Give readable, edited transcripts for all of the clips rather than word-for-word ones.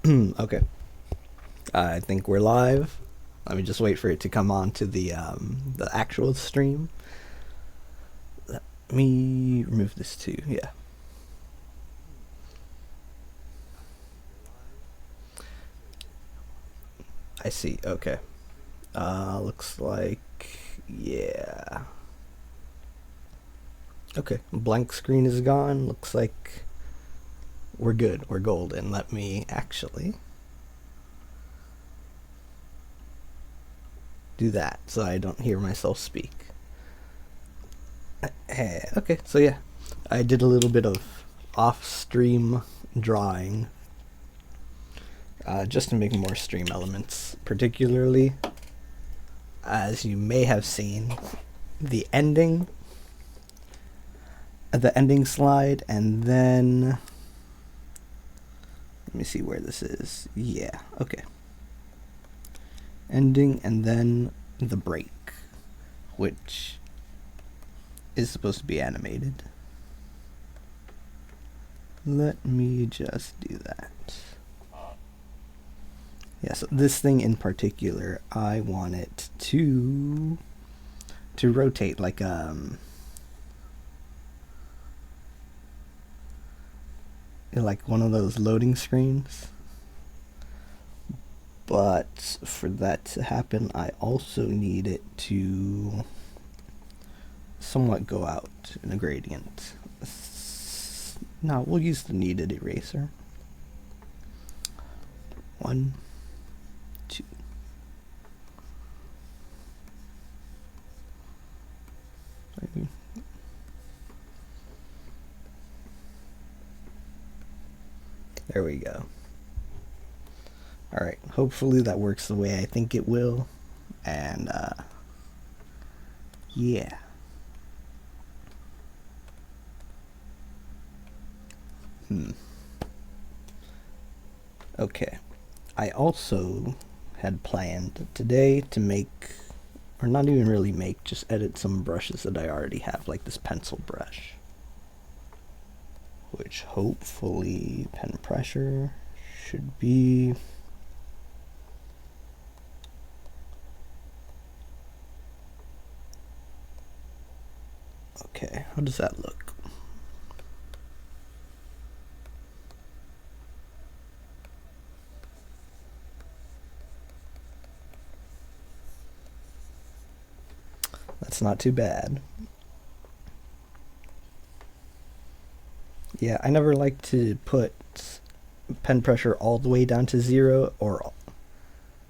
Okay. I think we're live. Let me just wait for it to come on to the actual stream. Let me remove this too. Yeah. I see. Okay. Looks like yeah. Okay. Blank screen is gone. Looks like we're good. We're golden. Let me actually do that so I don't hear myself speak. Okay. So yeah, I did a little bit of off-stream drawing just to make more stream elements. Particularly, as you may have seen, the ending, slide, and then let me see where this is. Yeah, okay. Ending and then the break, which is supposed to be animated. Let me just do that. Yeah, so this thing in particular, I want it to rotate like one of those loading screens. But for that to happen, I also need it to somewhat go out in a gradient. Now we'll use the kneaded eraser. 1, 2. There we go. Alright, hopefully that works the way I think it will. And, yeah. Okay. I also had planned today to make, or not even really make, just edit some brushes that I already have, like this pencil brush. Which hopefully pen pressure should be okay. How does that look? That's not too bad. Yeah, I never like to put pen pressure all the way down to 0, or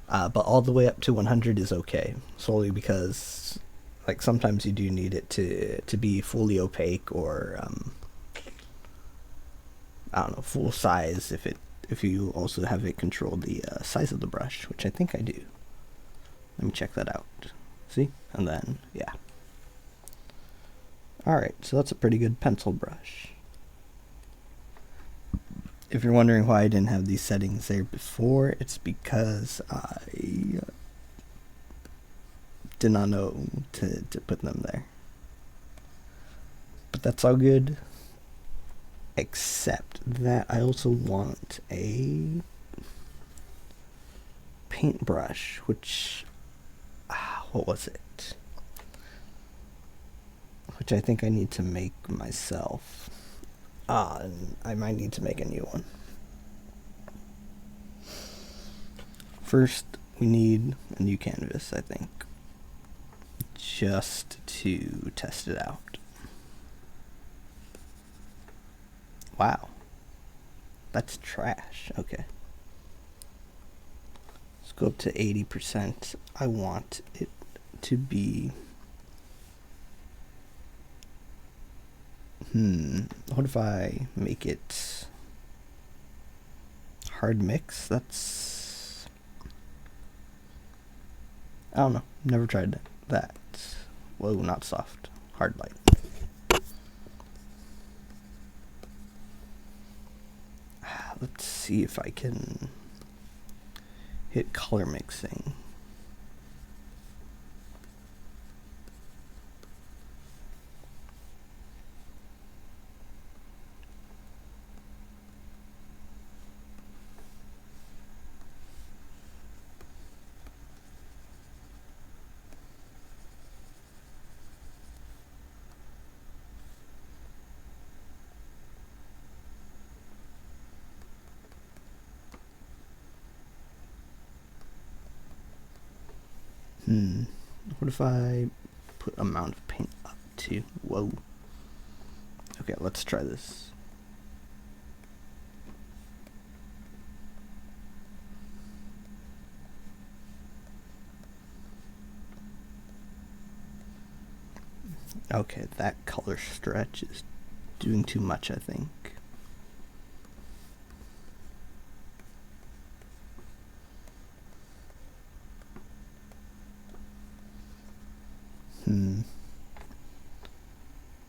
but all the way up to 100 is okay. Solely because, like, sometimes you do need it to be fully opaque, or I don't know, full size if you also have it control the size of the brush, which I think I do. Let me check that out. See? And then, yeah. Alright, so that's a pretty good pencil brush. If you're wondering why I didn't have these settings there before, it's because I did not know to put them there. But that's all good. Except that I also want a paintbrush, which, what was it? Which I think I need to make myself. And I might need to make a new one. First, we need a new canvas, I think. Just to test it out. Wow. That's trash. Okay. Let's go up to 80%. I want it to be... What if I make it hard mix? That's... I don't know. Never tried that. Whoa, not soft. Hard light. Let's see if I can hit color mixing. What if I put amount of paint up to? Whoa. Okay, let's try this. Okay, that color stretch is doing too much, I think.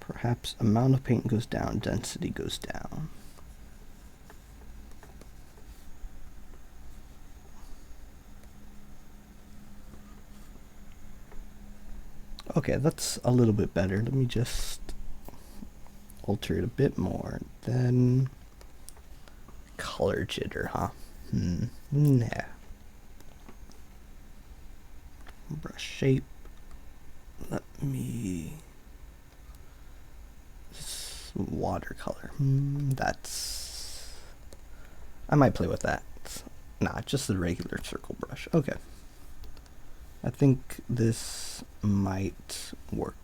Perhaps amount of paint goes down, density goes down. Okay, that's a little bit better. Let me just alter it a bit more. Then color jitter, huh? Nah. Brush shape. Let me watercolor. That's, I might play with that. Nah, just the regular circle brush. Okay. I think this might work.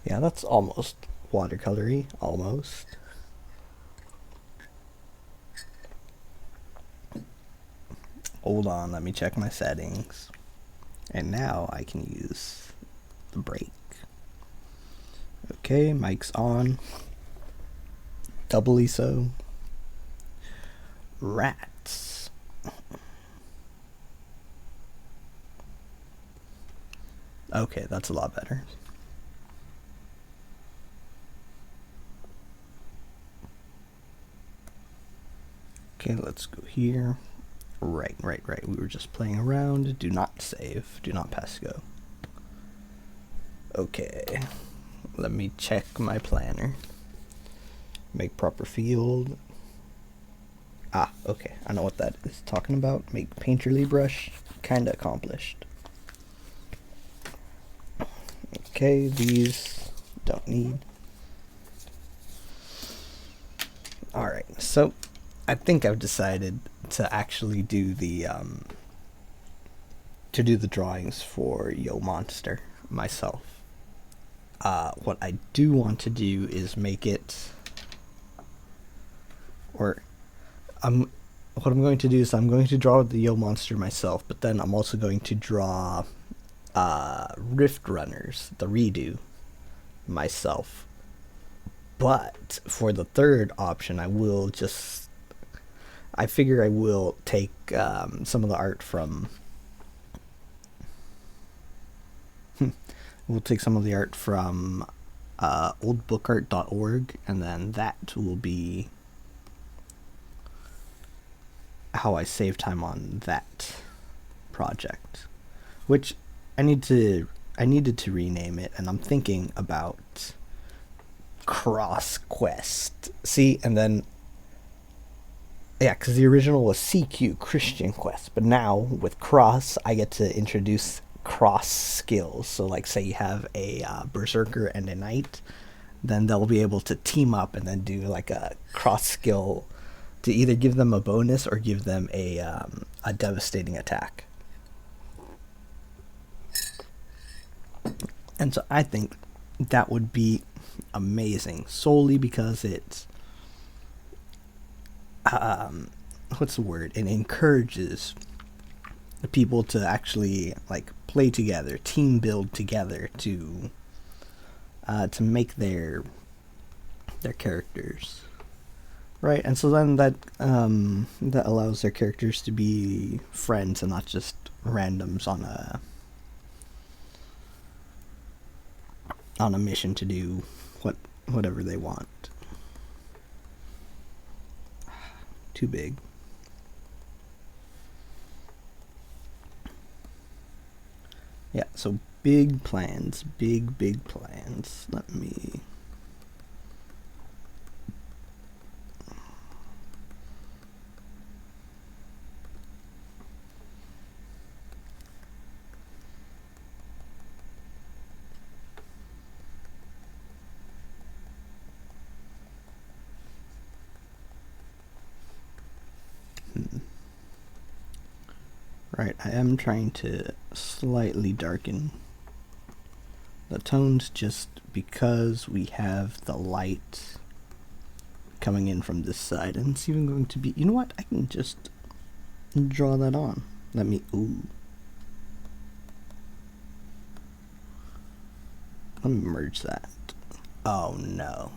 Yeah, that's almost watercolory, almost. Hold on, let me check my settings. And now I can use the break. Okay, mic's on. Doubly so. Rats. Okay, that's a lot better. Okay, let's go here. Right. We were just playing around. Do not save. Do not pass go. Okay. Let me check my planner. Make proper field. Ah, okay. I know what that is talking about. Make painterly brush. Kinda accomplished. Okay, these don't need. Alright, so I think I've decided to actually do the drawings for Yo Monster myself. What I do want to do is make it, or what I'm going to do is I'm going to draw the Yo Monster myself, but then I'm also going to draw Rift Runners, the redo, myself. But for the third option, I figure I will take some of the art from oldbookart.org, and then that will be how I save time on that project, which I needed to rename it, and I'm thinking about Cross Quest. See, and then yeah, because the original was CQ, Christian Quest, but now with Cross, I get to introduce cross skills. So like, say you have a berserker and a knight, then they'll be able to team up and then do like a cross skill to either give them a bonus or give them a devastating attack. And so I think that would be amazing, solely because it's what's the word? It encourages people to actually like play together, team build together to make their characters, right? And so then that allows their characters to be friends and not just randoms on a mission to do whatever they want. Too big. Yeah, so big plans. Let me... Right, I am trying to slightly darken the tones just because we have the light coming in from this side, and it's even going to be, you know what, I can just draw that on. Let me merge that. Oh no.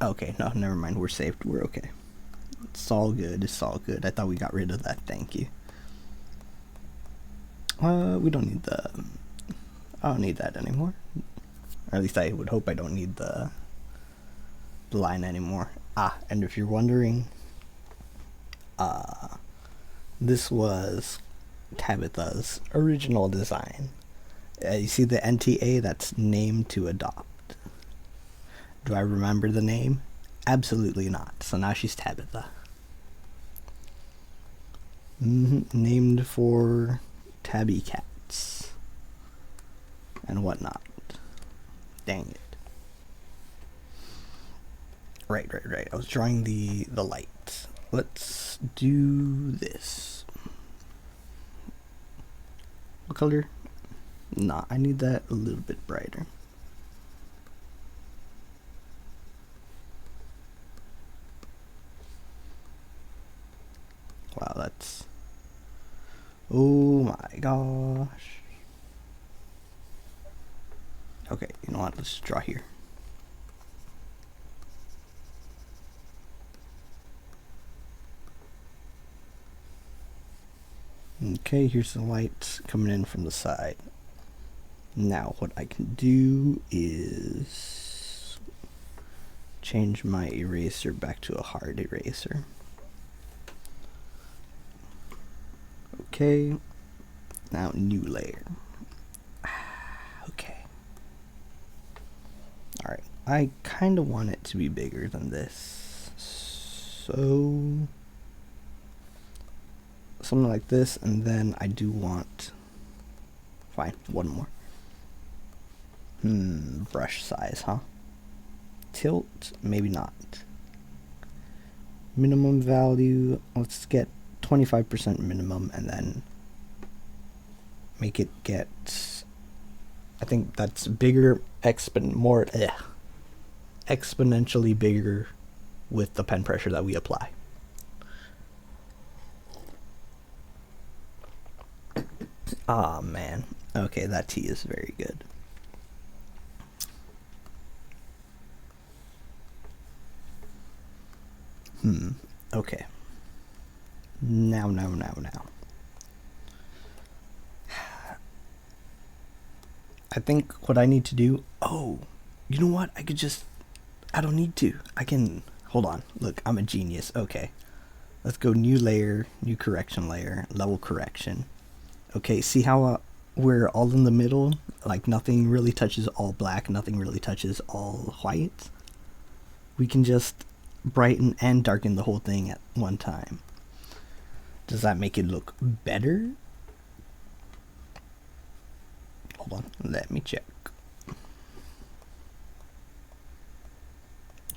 Okay, no, never mind, we're saved, we're okay. It's all good, it's all good. I thought we got rid of that, thank you. We don't need I don't need that anymore. Or at least I would hope I don't need the line anymore. And if you're wondering, this was Tabitha's original design. You see the NTA, that's name to adopt. Do I remember the name? Absolutely not. So now she's Tabitha. Named for tabby cats and whatnot. Dang it. Right. I was drawing the light. Let's do this. What color? Nah, I need that a little bit brighter. Wow, that's... Oh my gosh. Okay, you know what? Let's draw here. Okay, here's the light coming in from the side. Now what I can do is change my eraser back to a hard eraser. Okay, now new layer. Okay. Alright, I kind of want it to be bigger than this. So, something like this, and then I do want, fine, one more. Brush size, huh? Tilt, maybe not. Minimum value, let's get 25% minimum, and then make it get, I think that's bigger, exponentially bigger with the pen pressure that we apply. Ah, man. Okay, that T is very good. Okay. Now. I think what I need to do... Oh, you know what? I don't need to. I can... Hold on. Look, I'm a genius. Okay. Let's go new layer, new correction layer, level correction. Okay, see how we're all in the middle? Like nothing really touches all black, nothing really touches all white. We can just brighten and darken the whole thing at one time. Does that make it look better? Hold on, let me check.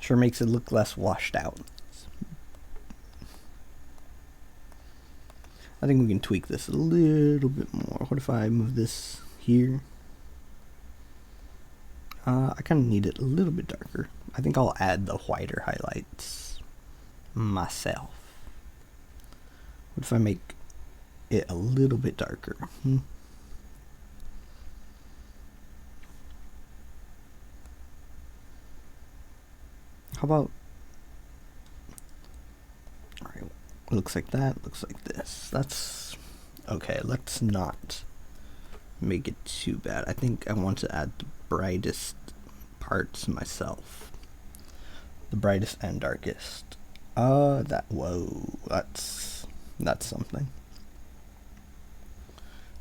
Sure makes it look less washed out. I think we can tweak this a little bit more. What if I move this here? I kind of need it a little bit darker. I think I'll add the whiter highlights myself. What if I make it a little bit darker? How about... Alright, looks like that, looks like this. That's... Okay, let's not make it too bad. I think I want to add the brightest parts myself. The brightest and darkest. Whoa, that's something.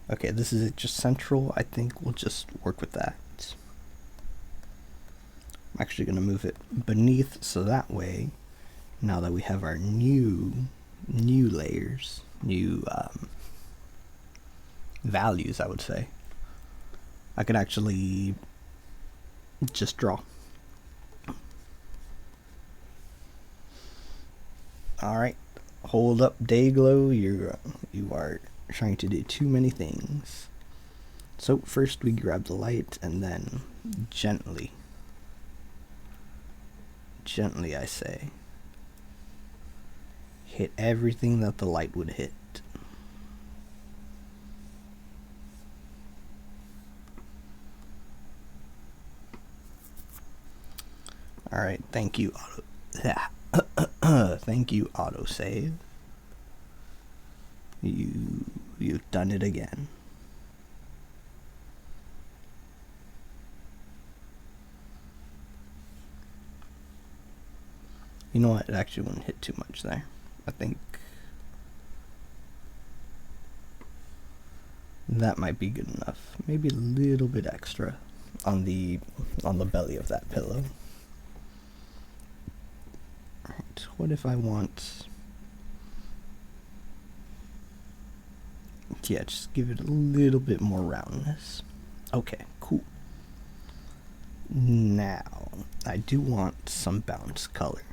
Okay, this is just central. I think we'll just work with that. I'm actually going to move it beneath, so that way, now that we have our new layers, new values, I would say, I could actually just draw. Alright, hold up, Dayglow. You are trying to do too many things. So first we grab the light and then gently I say, hit everything that the light would hit. Alright, thank you, thank you, autosave. You've done it again. You know what? It actually wouldn't hit too much there. I think that might be good enough. Maybe a little bit extra on the belly of that pillow. Alright, what if I want... Yeah, just give it a little bit more roundness. Okay, cool. Now, I do want some bounce color.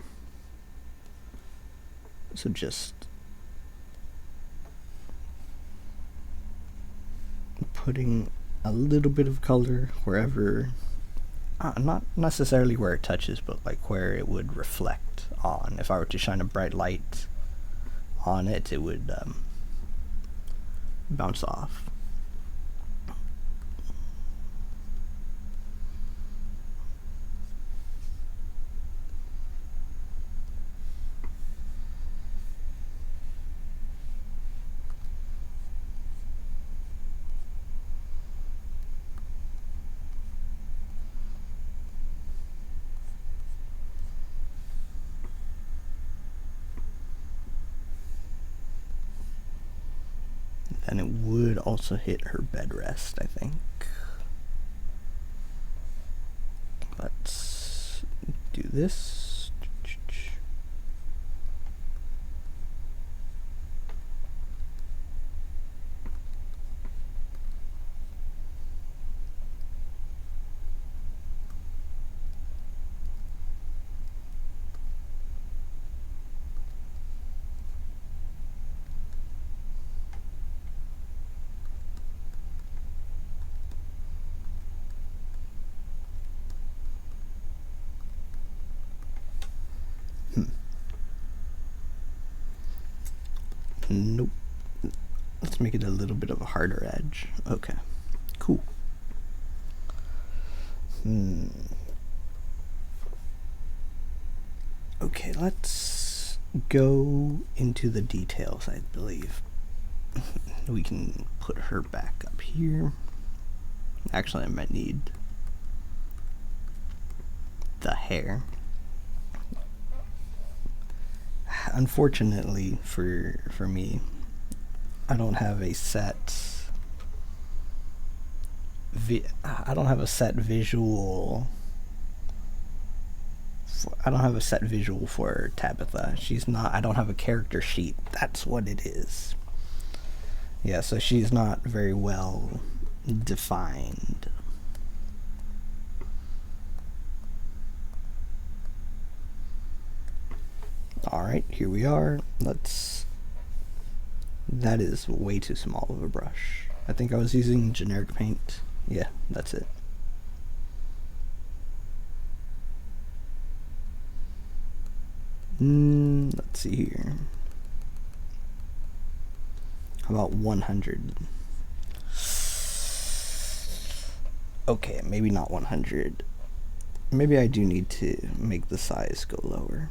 So just putting a little bit of color wherever, not necessarily where it touches, but like where it would reflect on. If I were to shine a bright light on it, it would bounce off. And it would also hit her bed rest, I think. Let's do this. Nope. Let's make it a little bit of a harder edge. Okay, cool. Okay, let's go into the details, I believe. We can put her back up here. Actually, I might need the hair. Unfortunately for me, I don't have a set visual. I don't have a set visual for Tabitha. She's not. I don't have a character sheet. That's what it is. Yeah, so she's not very well defined. Alright, here we are. That is way too small of a brush. I think I was using generic paint. Yeah, that's it. Let's see here. How about 100? Okay, maybe not 100. Maybe I do need to make the size go lower.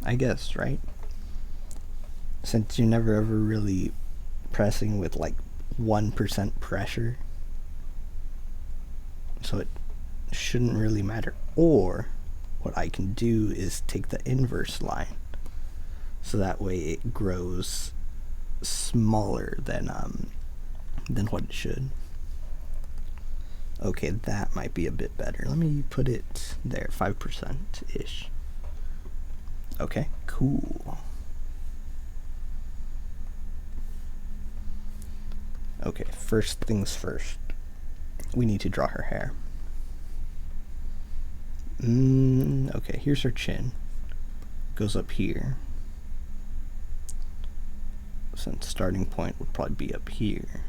I guess, right? Since you're never ever really pressing with like 1% pressure, so it shouldn't really matter. Or what I can do is take the inverse line, so that way it grows smaller than what it should. Okay, that might be a bit better. Let me put it there, 5% ish. Okay, cool. Okay, first things first. We need to draw her hair. Okay, here's her chin. Goes up here. So starting point would probably be up here.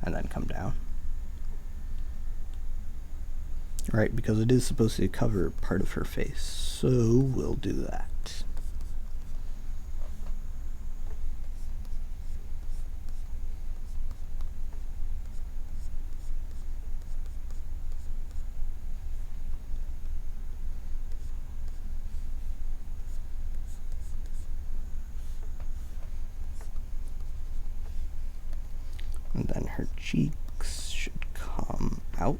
And then come down. Right, because it is supposed to cover part of her face. So we'll do that. And then her cheeks should come out.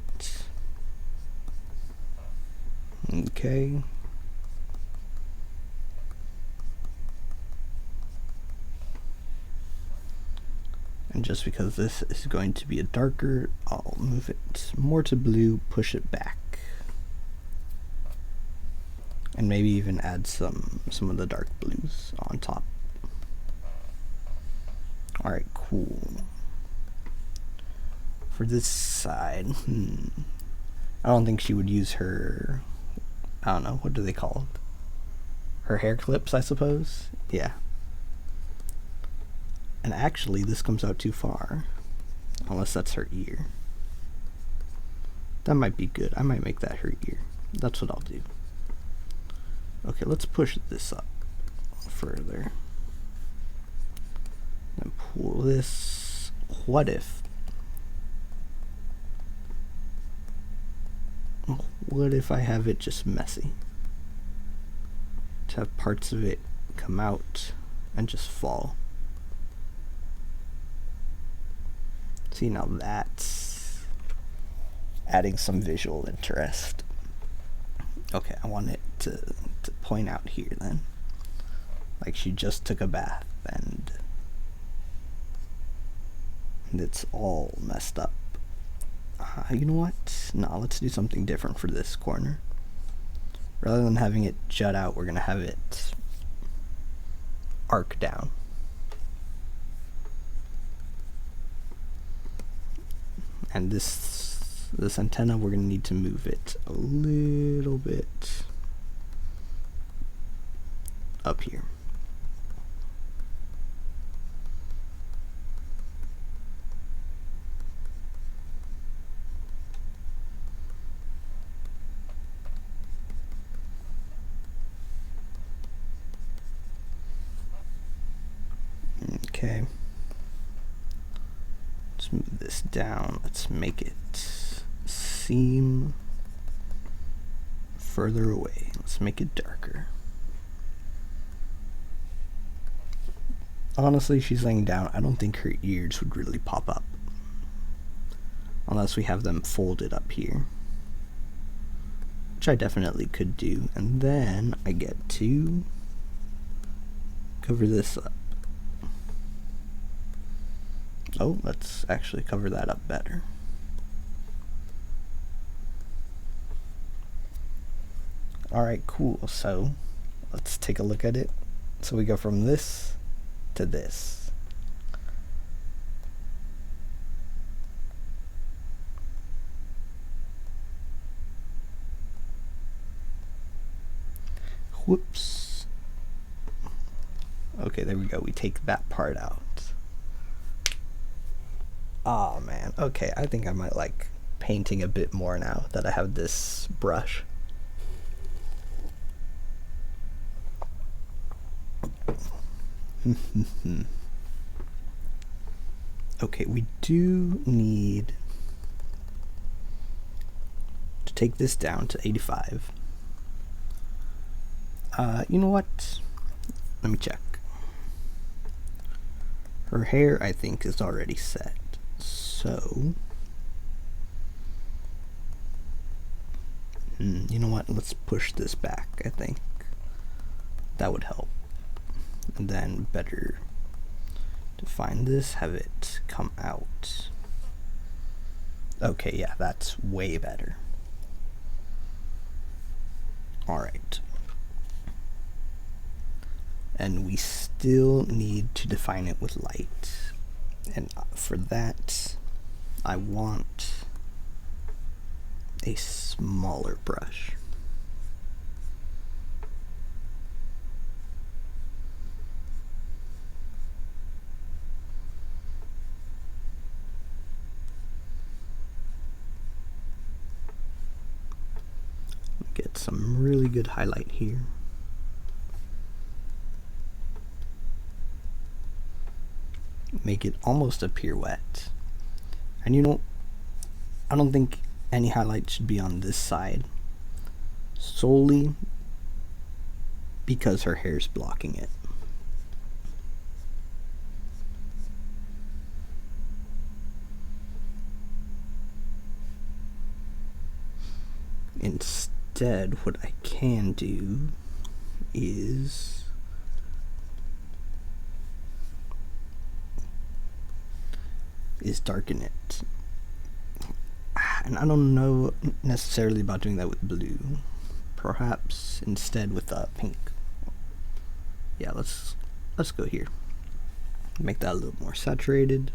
Okay. And just because this is going to be a darker, I'll move it more to blue, push it back. And maybe even add some of the dark blues on top. Alright, cool. For this side, I don't think she would use her, I don't know, what do they call it? Her hair clips, I suppose? Yeah. And actually, this comes out too far. Unless that's her ear. That might be good. I might make that her ear. That's what I'll do. Okay, let's push this up further. Then pull this. What if I have it just messy? To have parts of it come out and just fall. See, now that's adding some visual interest. Okay, I want it to point out here then. Like she just took a bath and it's all messed up. You know what? No, let's do something different for this corner. Rather than having it jut out, we're gonna have it arc down. And this antenna, we're gonna need to move it a little bit up here. Okay. Let's move this down. Let's make it seem further away. Let's make it darker. Honestly, she's laying down. I don't think her ears would really pop up. Unless we have them folded up here. Which I definitely could do. And then I get to cover this up. Oh, let's actually cover that up better. Alright, cool. So, let's take a look at it. So we go from this to this. Whoops. Okay, there we go. We take that part out. Oh man, okay, I think I might like painting a bit more now that I have this brush. Okay, we do need to take this down to 85. You know what? Let me check. Her hair, I think, is already set. So, you know what? Let's push this back, I think. That would help. And then better define this, have it come out. Okay, yeah, that's way better. Alright. And we still need to define it with light. And for that, I want a smaller brush. Get some really good highlight here. Make it almost appear wet. And you know, I don't think any highlight should be on this side, solely because her hair's blocking it. Instead, what I can do is darken it. And I don't know necessarily about doing that with blue. Perhaps instead with pink. Yeah, let's go here. Make that a little more saturated.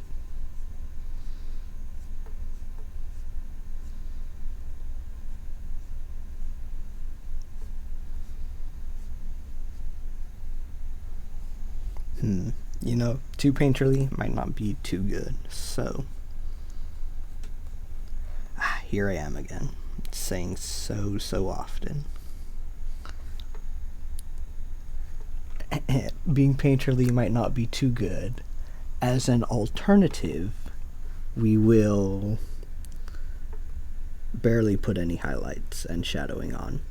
You know, too painterly might not be too good. So here I am again, saying so often. Being painterly might not be too good. As an alternative, we will barely put any highlights and shadowing on.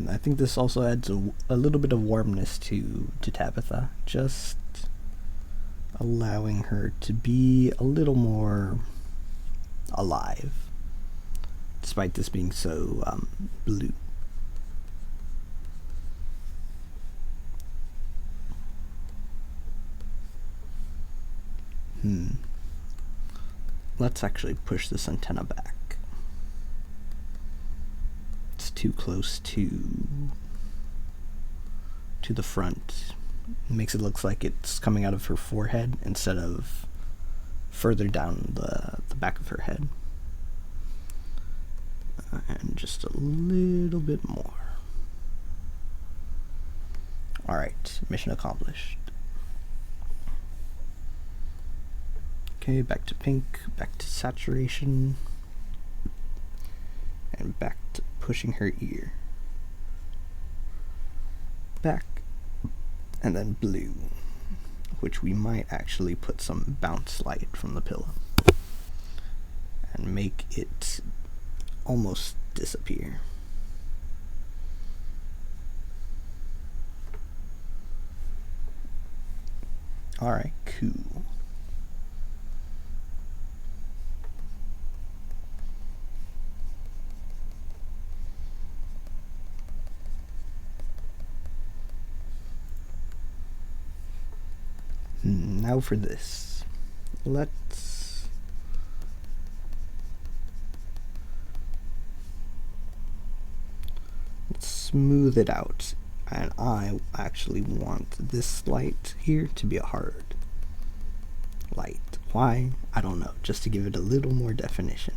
I think this also adds a little bit of warmness to Tabitha, just allowing her to be a little more alive, despite this being so blue. Let's actually push this antenna back. Too close to the front. It makes it look like it's coming out of her forehead instead of further down the back of her head. And just a little bit more. Alright, mission accomplished. Okay, back to pink, back to saturation, and back to pushing her ear. Back, and then blue, which we might actually put some bounce light from the pillow and make it almost disappear. Alright, cool. Now for this. Let's smooth it out. And I actually want this light here to be a hard light. Why? I don't know. Just to give it a little more definition.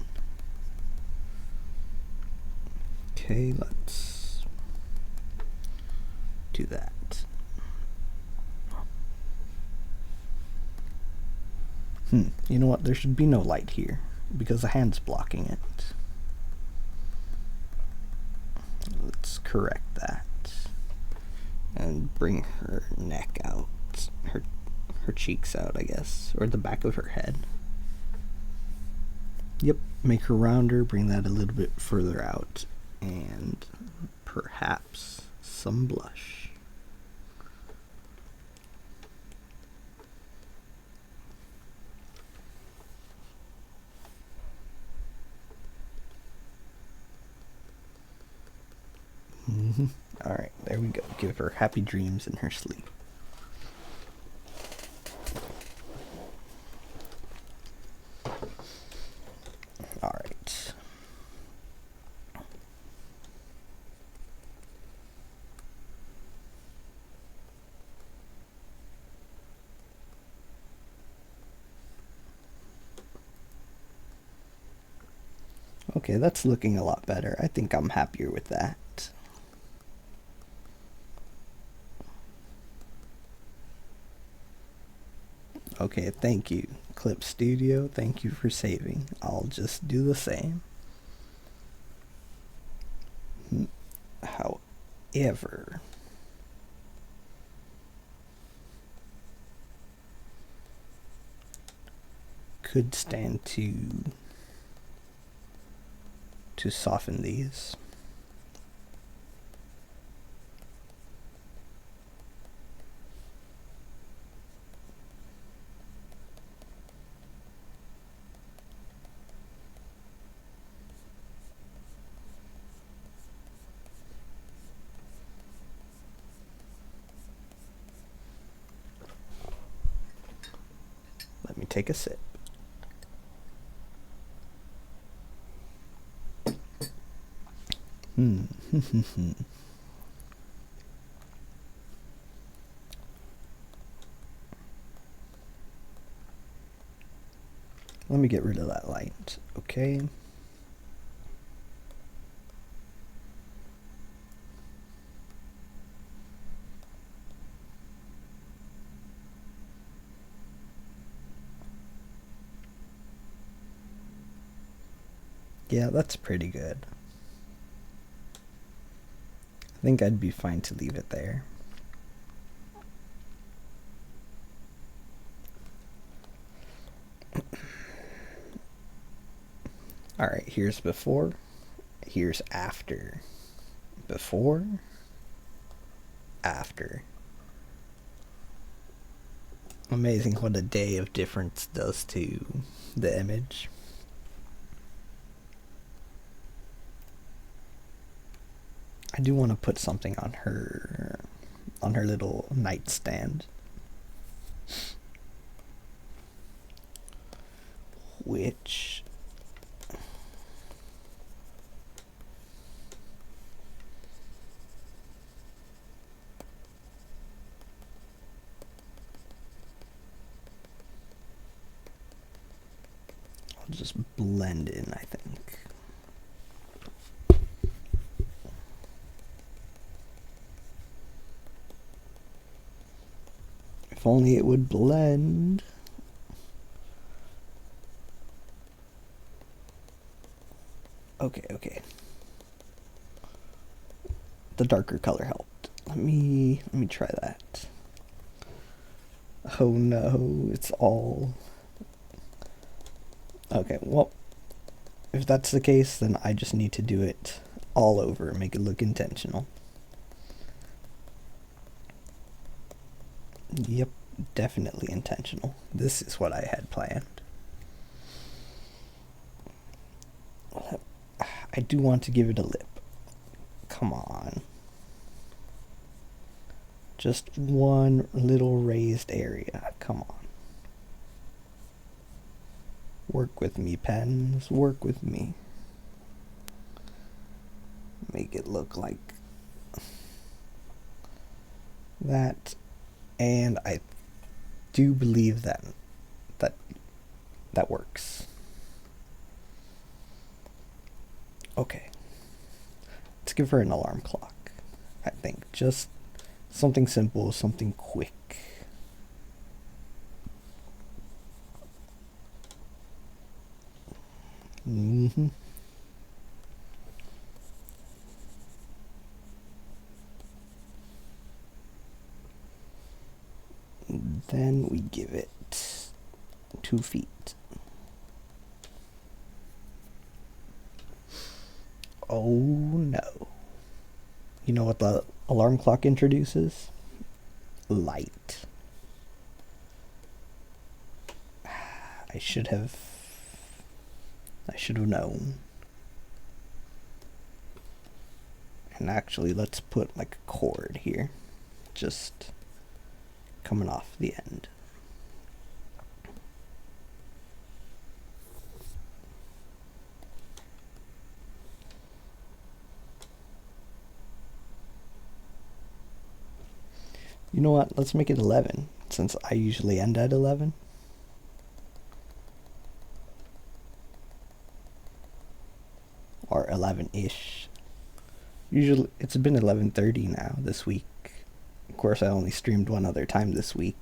Okay, let's do that. You know what? There should be no light here because the hand's blocking it. Let's correct that and bring her neck out, her cheeks out, I guess, or the back of her head. Yep, make her rounder, bring that a little bit further out, and perhaps some blush. Alright, there we go. Give her happy dreams in her sleep. Alright. Okay, that's looking a lot better. I think I'm happier with that. Okay, thank you, Clip Studio. Thank you for saving. I'll just do the same. However, could stand to soften these. Let me take a sip. Let me get rid of that light, okay? Yeah, that's pretty good. I think I'd be fine to leave it there. Alright, here's before, here's after. Before, after. Amazing what a day of difference does to the image. I do want to put something on her little nightstand. Which I'll just blend in, I think. If only it would blend. Okay. The darker color helped. Let me try that. Oh no, it's all... Okay, well, if that's the case, then I just need to do it all over and make it look intentional. Yep, definitely intentional. This is what I had planned. I do want to give it a lip. Come on. Just one little raised area. Come on. Work with me, pens. Work with me. Make it look like that. And I do believe that works. Okay. Let's give her an alarm clock. I think just something simple, something quick. Then we give it 2 feet. Oh no. You know what the alarm clock introduces? Light. I should have known. And actually, let's put like a cord here, just coming off the end. You know what? Let's make it 11, since I usually end at 11. Or 11-ish. Usually, it's been 11:30 now this week. Of course, I only streamed one other time this week.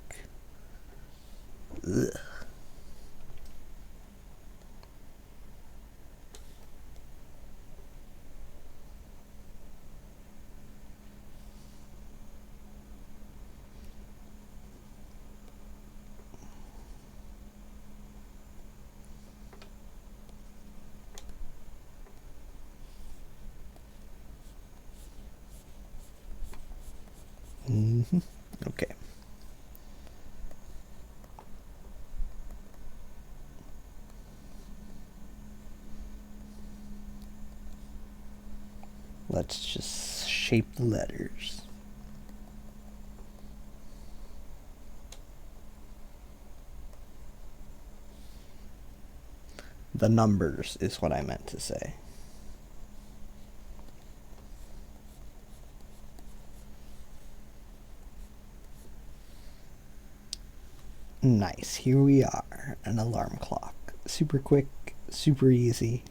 Ugh. Okay. Let's just shape the letters. The numbers is what I meant to say. Nice, here we are, an alarm clock. Super quick, super easy.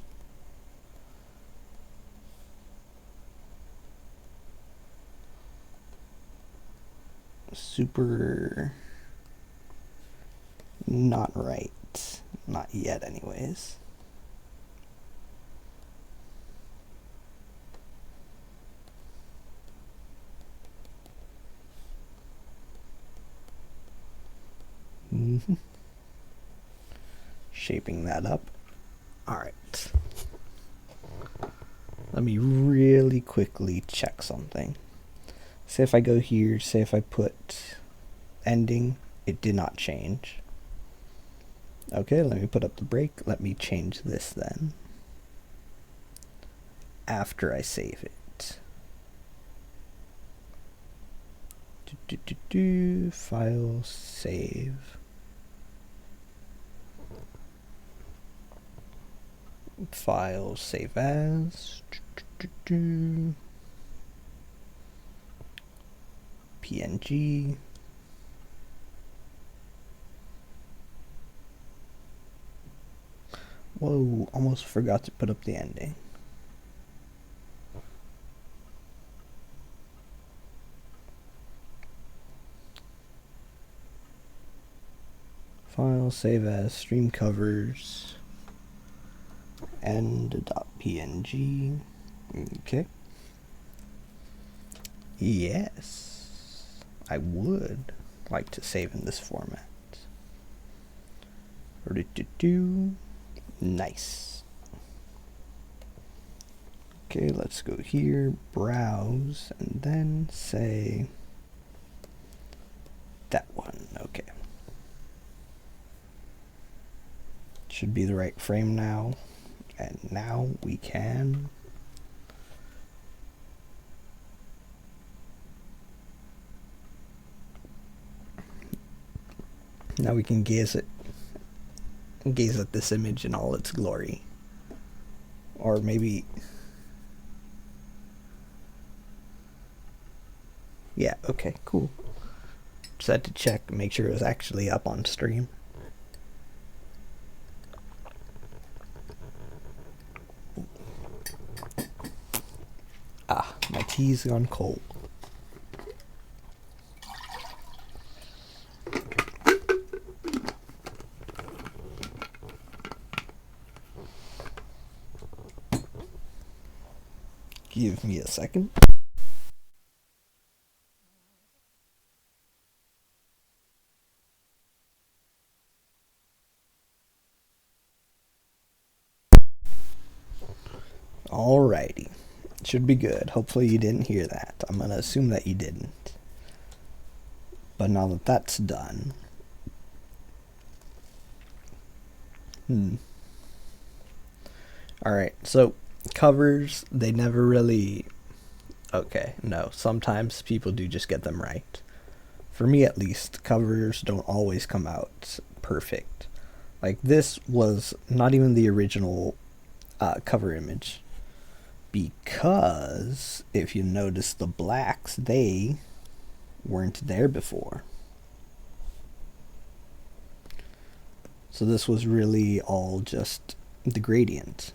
Super not right. Not yet, anyways. Shaping that up. Alright. Let me really quickly check something. Say if I go here, say if I put ending, it did not change. Okay, let me put up the break. Let me change this then. After I save it. File, save. File, save as. PNG. Whoa, almost forgot to put up the ending. File, save as, stream covers, end.png. Okay. Yes, I would like to save in this format. Nice. Okay, let's go here, browse, and then say that one. Okay. Should be the right frame now. And now we can gaze at this image in all its glory. Or maybe, yeah, okay, cool. Just had to check, make sure it was actually up on stream. Ah, my tea's gone cold. Give me a second. Alrighty. Should be good. Hopefully you didn't hear that. I'm gonna assume that you didn't. But now that that's done... Alright, so covers, they never really Okay, no, sometimes people do just get them right. For me at least, covers don't always come out perfect. Like this was not even the original cover image, because if you notice the blacks, they weren't there before. So this was really all just the gradient.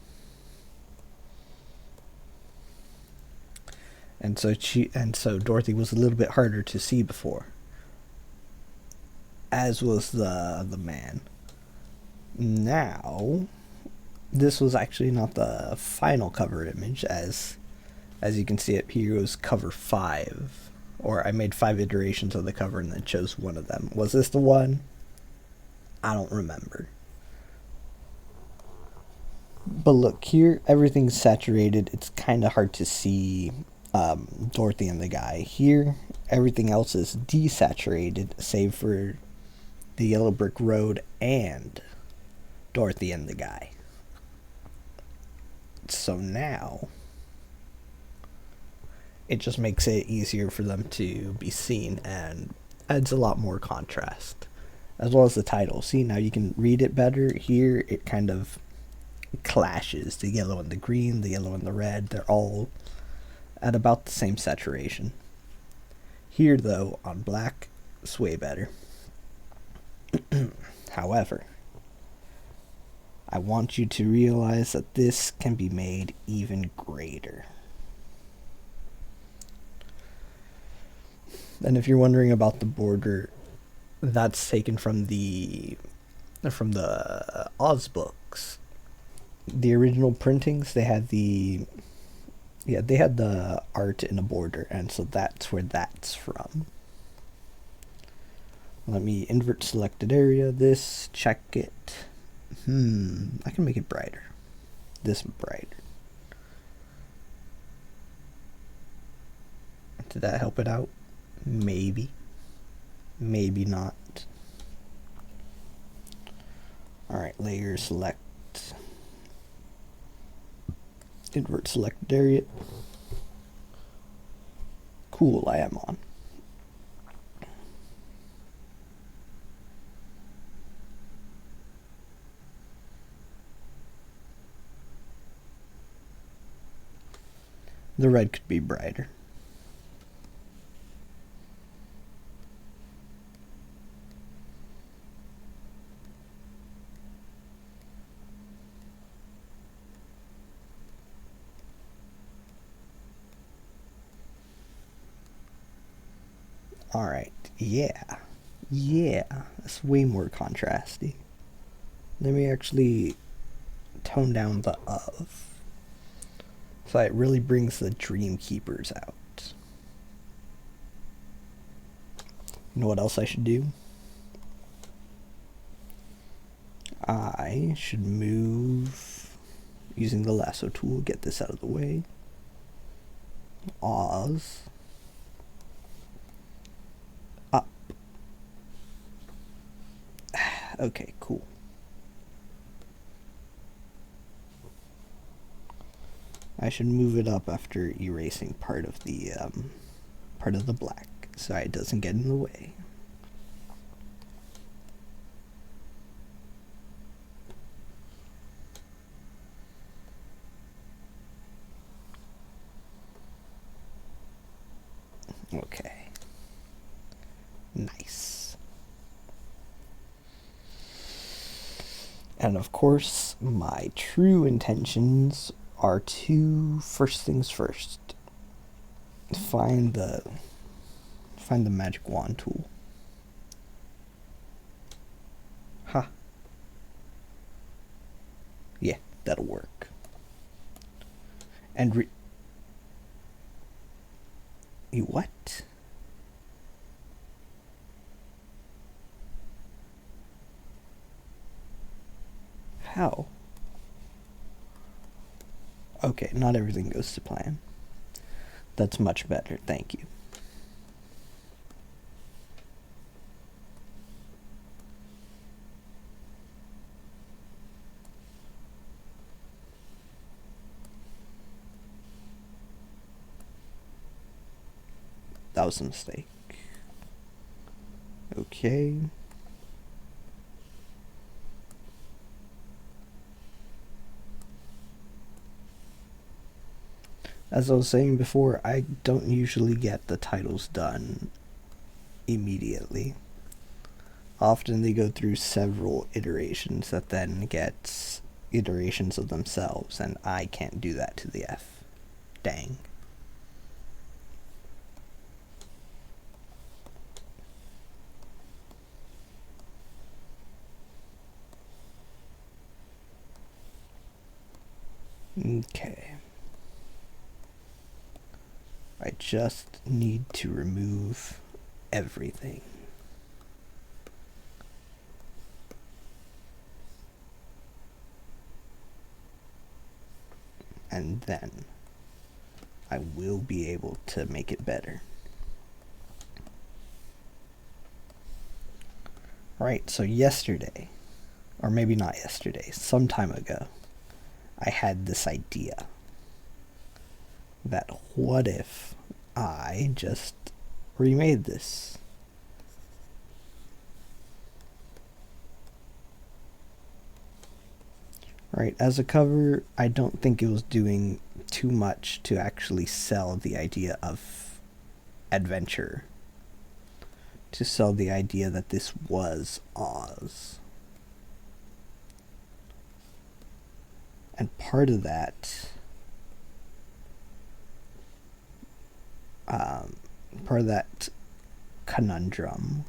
And so Dorothy was a little bit harder to see before, as was the man. Now, this was actually not the final cover image, as you can see it here was cover 5, or I made 5 iterations of the cover and then chose one of them. Was this the one? I don't remember. But look, here everything's saturated. It's kind of hard to see Dorothy and the guy. Here, everything else is desaturated, save for the yellow brick road and Dorothy and the guy. So now, it just makes it easier for them to be seen and adds a lot more contrast. As well as the title. See, now you can read it better. Here, it kind of clashes. The yellow and the green, the yellow and the red, they're all at about the same saturation. Here, though, on black, it's way better. However, I want you to realize that this can be made even greater. And if you're wondering about the border, that's taken from the Oz books. The original printings, they had the art in a border, and so that's where that's from. Let me invert selected area, this, check it. I can make it brighter. This brighter. Did that help it out? Maybe. Maybe not. Alright, layer select. Invert selected area. Cool, I am on. The red could be brighter. Alright, yeah, that's way more contrasty. Let me actually tone down the of, so it really brings the Dream Keepers out. You know what else I should do? I should move, using the lasso tool, get this out of the way. Oz. Up. Okay, cool. I should move it up after erasing part of the black, so it doesn't get in the way. Okay. Nice. And of course, my true intentions are to, first things first, find the magic wand tool. Ha. Yeah, that'll work. And you what? How? Okay, not everything goes to plan. That's much better, thank you. that was a mistake. Okay. As I was saying before, I don't usually get the titles done immediately. Often they go through several iterations that then get iterations of themselves, and I can't do that to the F. Dang. Okay. I just need to remove everything. And then I will be able to make it better. Right, so yesterday, or maybe not yesterday, some time ago, I had this idea that what if I just remade this? Right, as a cover, I don't think it was doing too much to actually sell the idea of adventure, to sell the idea that this was Oz. And part of that, conundrum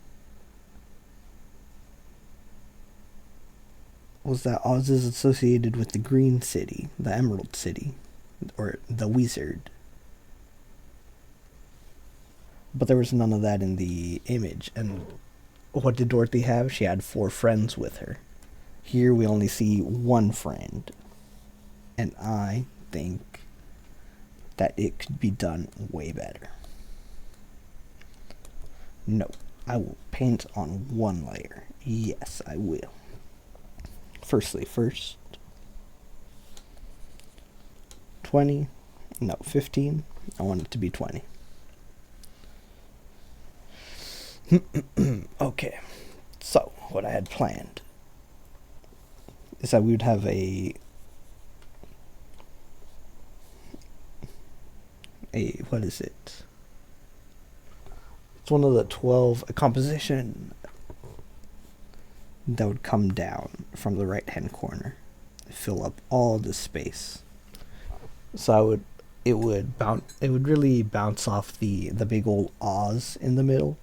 was that Oz is associated with the Green City, the Emerald City, or the Wizard. But there was none of that in the image. And what did Dorothy have? She had 4 friends with her. Here we only see 1 friend. And I think that it could be done way better. No, I will paint on 1 layer. Yes, I will. First, 20, no, 15. I want it to be 20. Okay, so what I had planned is that we would have a what is it? It's one of the 12, a composition that would come down from the right hand corner, fill up all the space. So it would really bounce off the big old Oz in the middle.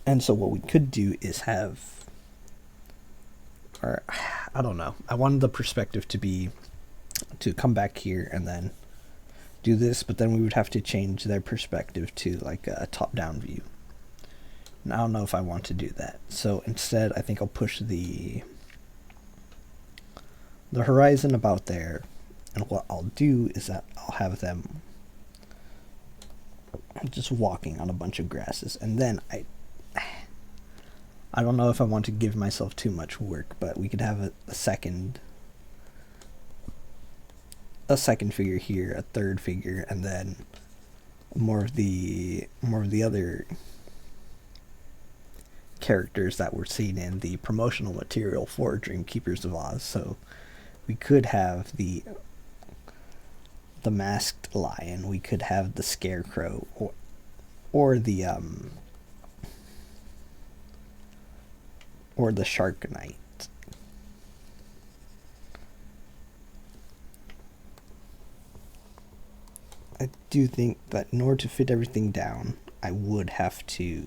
And so what we could do is have, or I don't know, I wanted the perspective to come back here and then do this, but then we would have to change their perspective to like a top-down view. And I don't know if I want to do that. So instead, I think I'll push the horizon about there, and what I'll do is that I'll have them just walking on a bunch of grasses, and then I don't know if I want to give myself too much work, but we could have a second figure here, a third figure, and then more of the other characters that were seen in the promotional material for Dreamkeepers of Oz. So we could have the masked lion, we could have the scarecrow, or the shark knight. I do think that in order to fit everything down, I would have to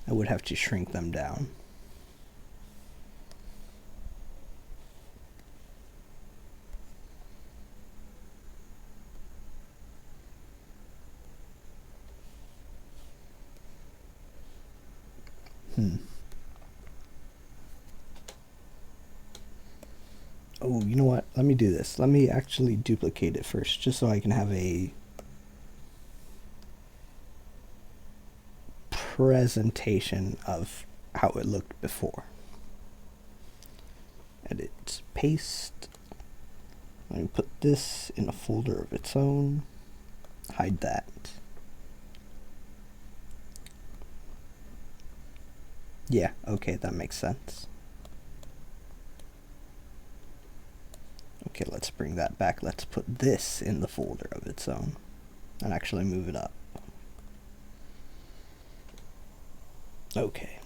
I would have to shrink them down. Oh, you know what? Let me do this. Let me actually duplicate it first, just so I can have a presentation of how it looked before. Edit, paste. Let me put this in a folder of its own. Hide that. Yeah, okay, that makes sense. Okay, let's bring that back. Let's put this in the folder of its own and actually move it up. Okay.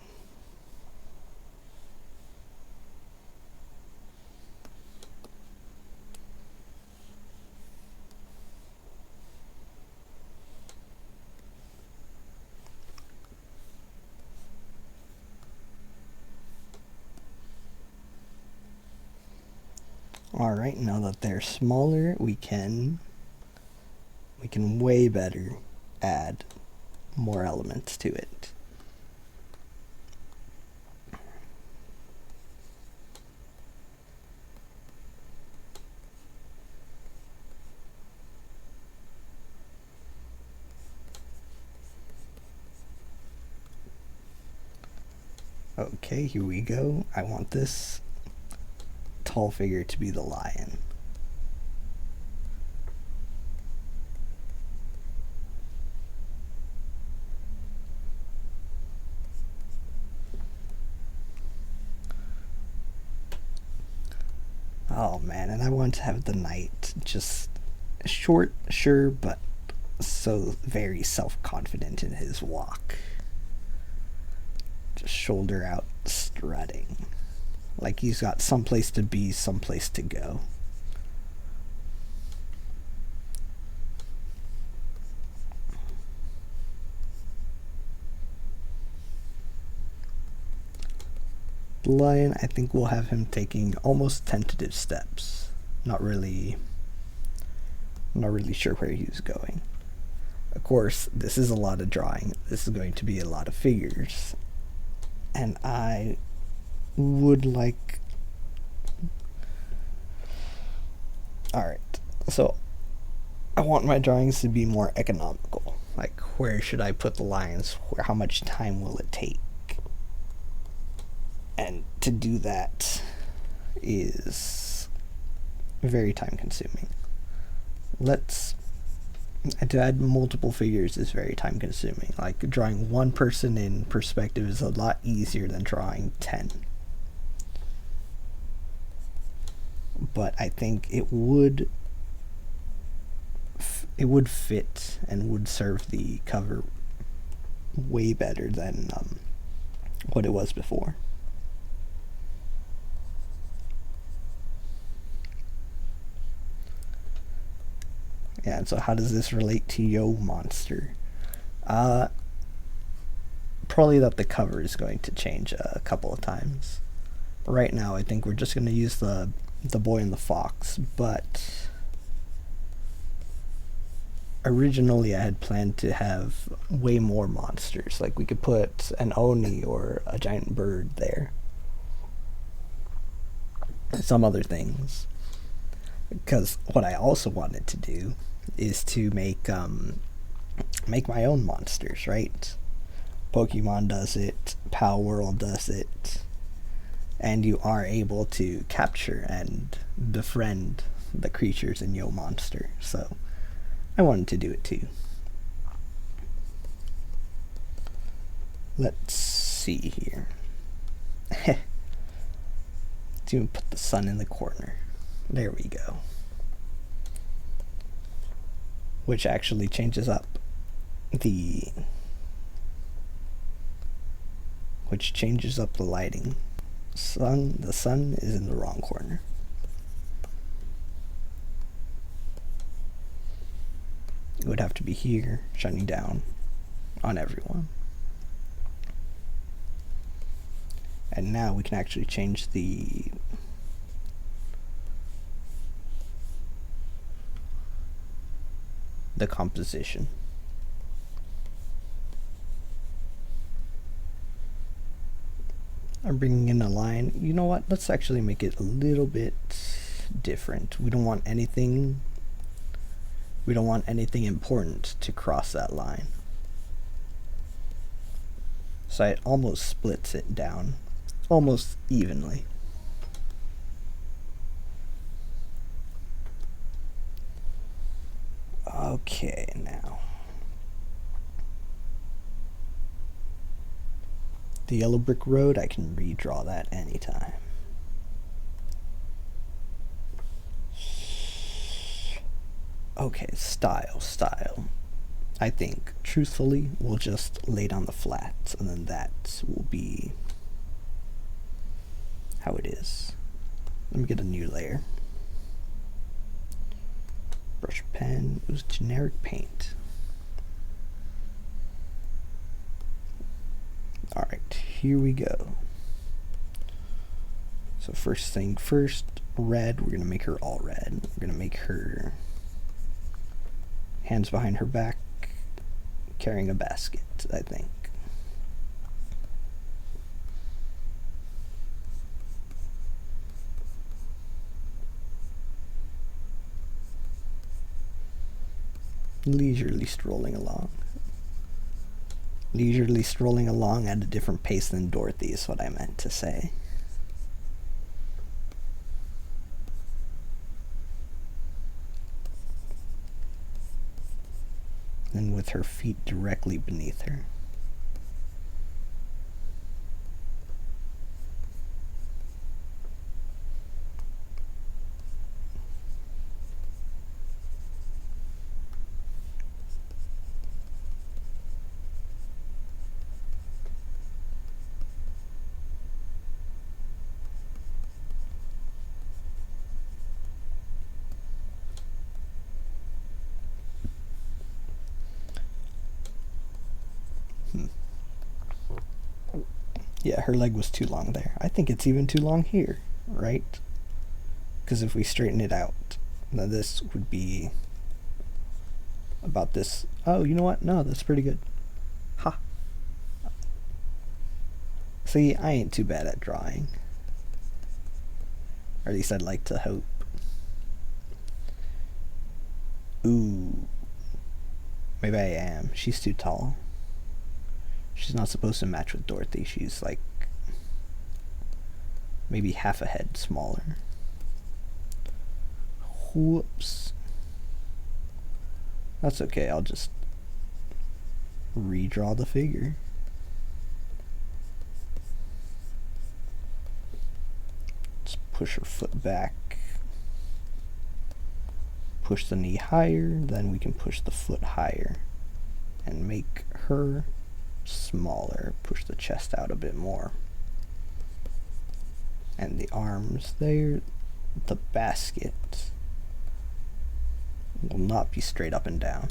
Alright, now that they're smaller, we can way better add more elements to it. Okay, here we go. I want this tall figure to be the lion. Oh man, and I want to have the knight just short, sure, but so very self-confident in his walk. Just shoulder out, strutting. Like he's got someplace to be, someplace to go. The lion, I think we'll have him taking almost tentative steps. Not really sure where he's going. Of course, this is a lot of drawing. This is going to be a lot of figures. And I would like... Alright, so I want my drawings to be more economical. Like, where should I put the lines? How much time will it take? And to do that is very time consuming. To add multiple figures is very time consuming. Like drawing one person in perspective is a lot easier than drawing 10. But I think it would fit and would serve the cover way better than what it was before. Yeah, and so how does this relate to Yo Monster? Probably that the cover is going to change a couple of times. Right now, I think we're just going to use the boy and the fox, but originally I had planned to have way more monsters. Like we could put an Oni or a giant bird there. Some other things. Because what I also wanted to do is to make my own monsters, right? Pokemon does it, Pal World does it, and you are able to capture and befriend the creatures in Yo Monster. So I wanted to do it too. Let's see here. Let's even put the sun in the corner. There we go. Which actually changes up the lighting. The sun is in the wrong corner. It would have to be here, shining down on everyone. And now we can actually change the composition. I'm bringing in a line. You know what? Let's actually make it a little bit different. We don't want anything important to cross that line. So it almost splits it down almost evenly. Okay, now the yellow brick road, I can redraw that anytime. Okay, style. I think, truthfully, we'll just lay down the flats, and then that will be how it is. Let me get a new layer. Brush pen, it was generic paint. Alright, here we go. So first thing first, red, we're gonna make her all red. We're gonna make her hands behind her back, carrying a basket, I think. Leisurely strolling along. Leisurely strolling along at a different pace than Dorothy is what I meant to say. And with her feet directly beneath her. Yeah, her leg was too long there. I think it's even too long here, right? Because if we straighten it out, then this would be about this. Oh, you know what? No, that's pretty good. Ha. See, I ain't too bad at drawing. Or at least I'd like to hope. Ooh. Maybe I am. She's too tall. She's not supposed to match with Dorothy. She's like maybe half a head smaller. Whoops. That's okay. I'll just redraw the figure. Let's push her foot back. Push the knee higher. Then we can push the foot higher and make her smaller. Push the chest out a bit more. And the arms there. The basket will not be straight up and down.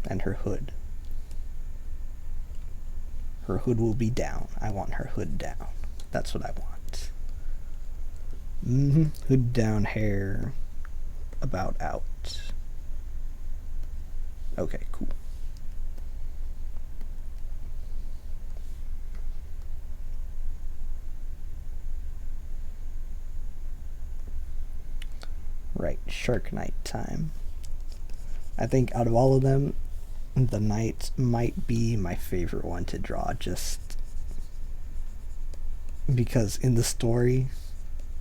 And her hood. Her hood will be down. I want her hood down. That's what I want. Hood down, hair about out. Okay, cool. Right, Shark Night time. I think out of all of them, the Knight might be my favorite one to draw, just because in the story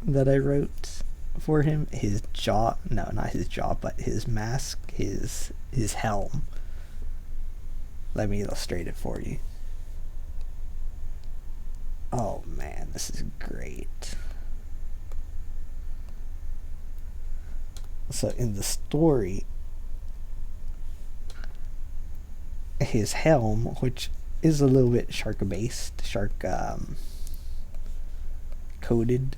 that I wrote for him, his jaw, no, not his jaw, but his mask, his helm. Let me illustrate it for you. Oh man, this is great. So in the story, his helm, which is a little bit shark based, shark coated,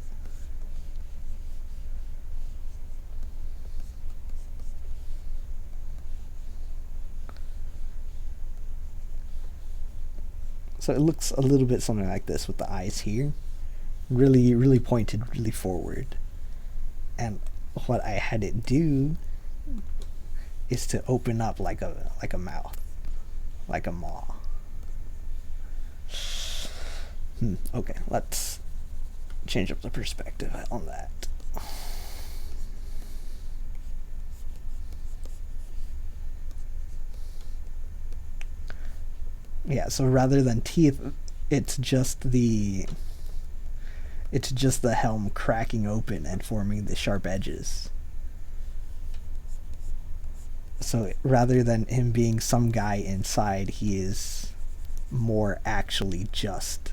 so it looks a little bit something like this with the eyes here, really pointed, really forward. And what I had it do is to open up like a mouth, like a maw. Okay, let's change up the perspective on that. Yeah, so rather than teeth, it's just the helm cracking open and forming the sharp edges. So rather than him being some guy inside, he is more actually just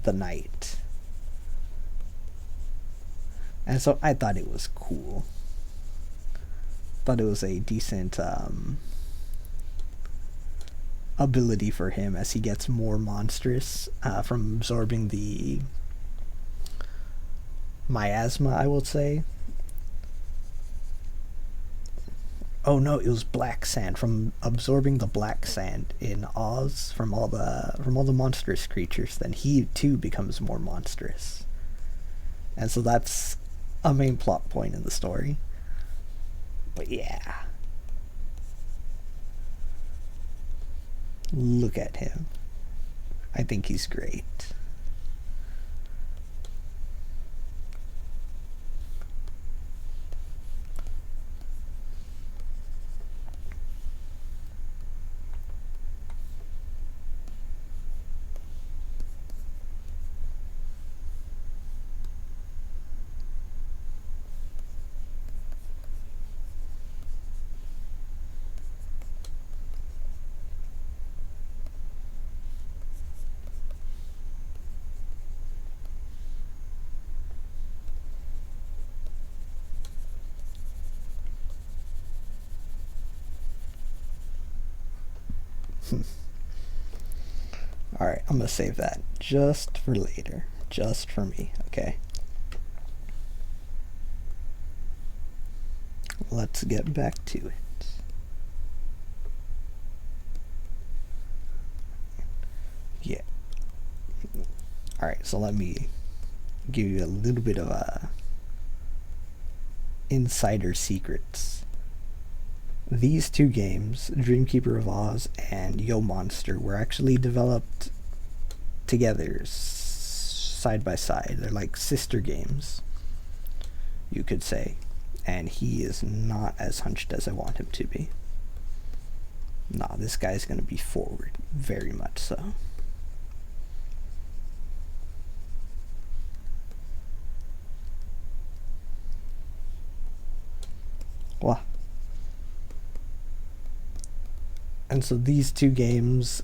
the knight. And so I thought it was cool. Thought it was a decent ability for him as he gets more monstrous from absorbing the miasma, I would say. Oh no, it was black sand from absorbing the black sand in Oz from all the monstrous creatures. Then he too becomes more monstrous, and so that's a main plot point in the story. But yeah, look at him. I think he's great. Alright, I'm gonna save that just for later. Just for me, okay? Let's get back to it. Yeah. Alright, so let me give you a little bit of insider secrets. These two games, Dreamkeeper of Oz and Yo Monster, were actually developed together, side by side. They're like sister games, you could say. And he is not as hunched as I want him to be. Nah, this guy's gonna be forward, very much so. Wow. And so these two games,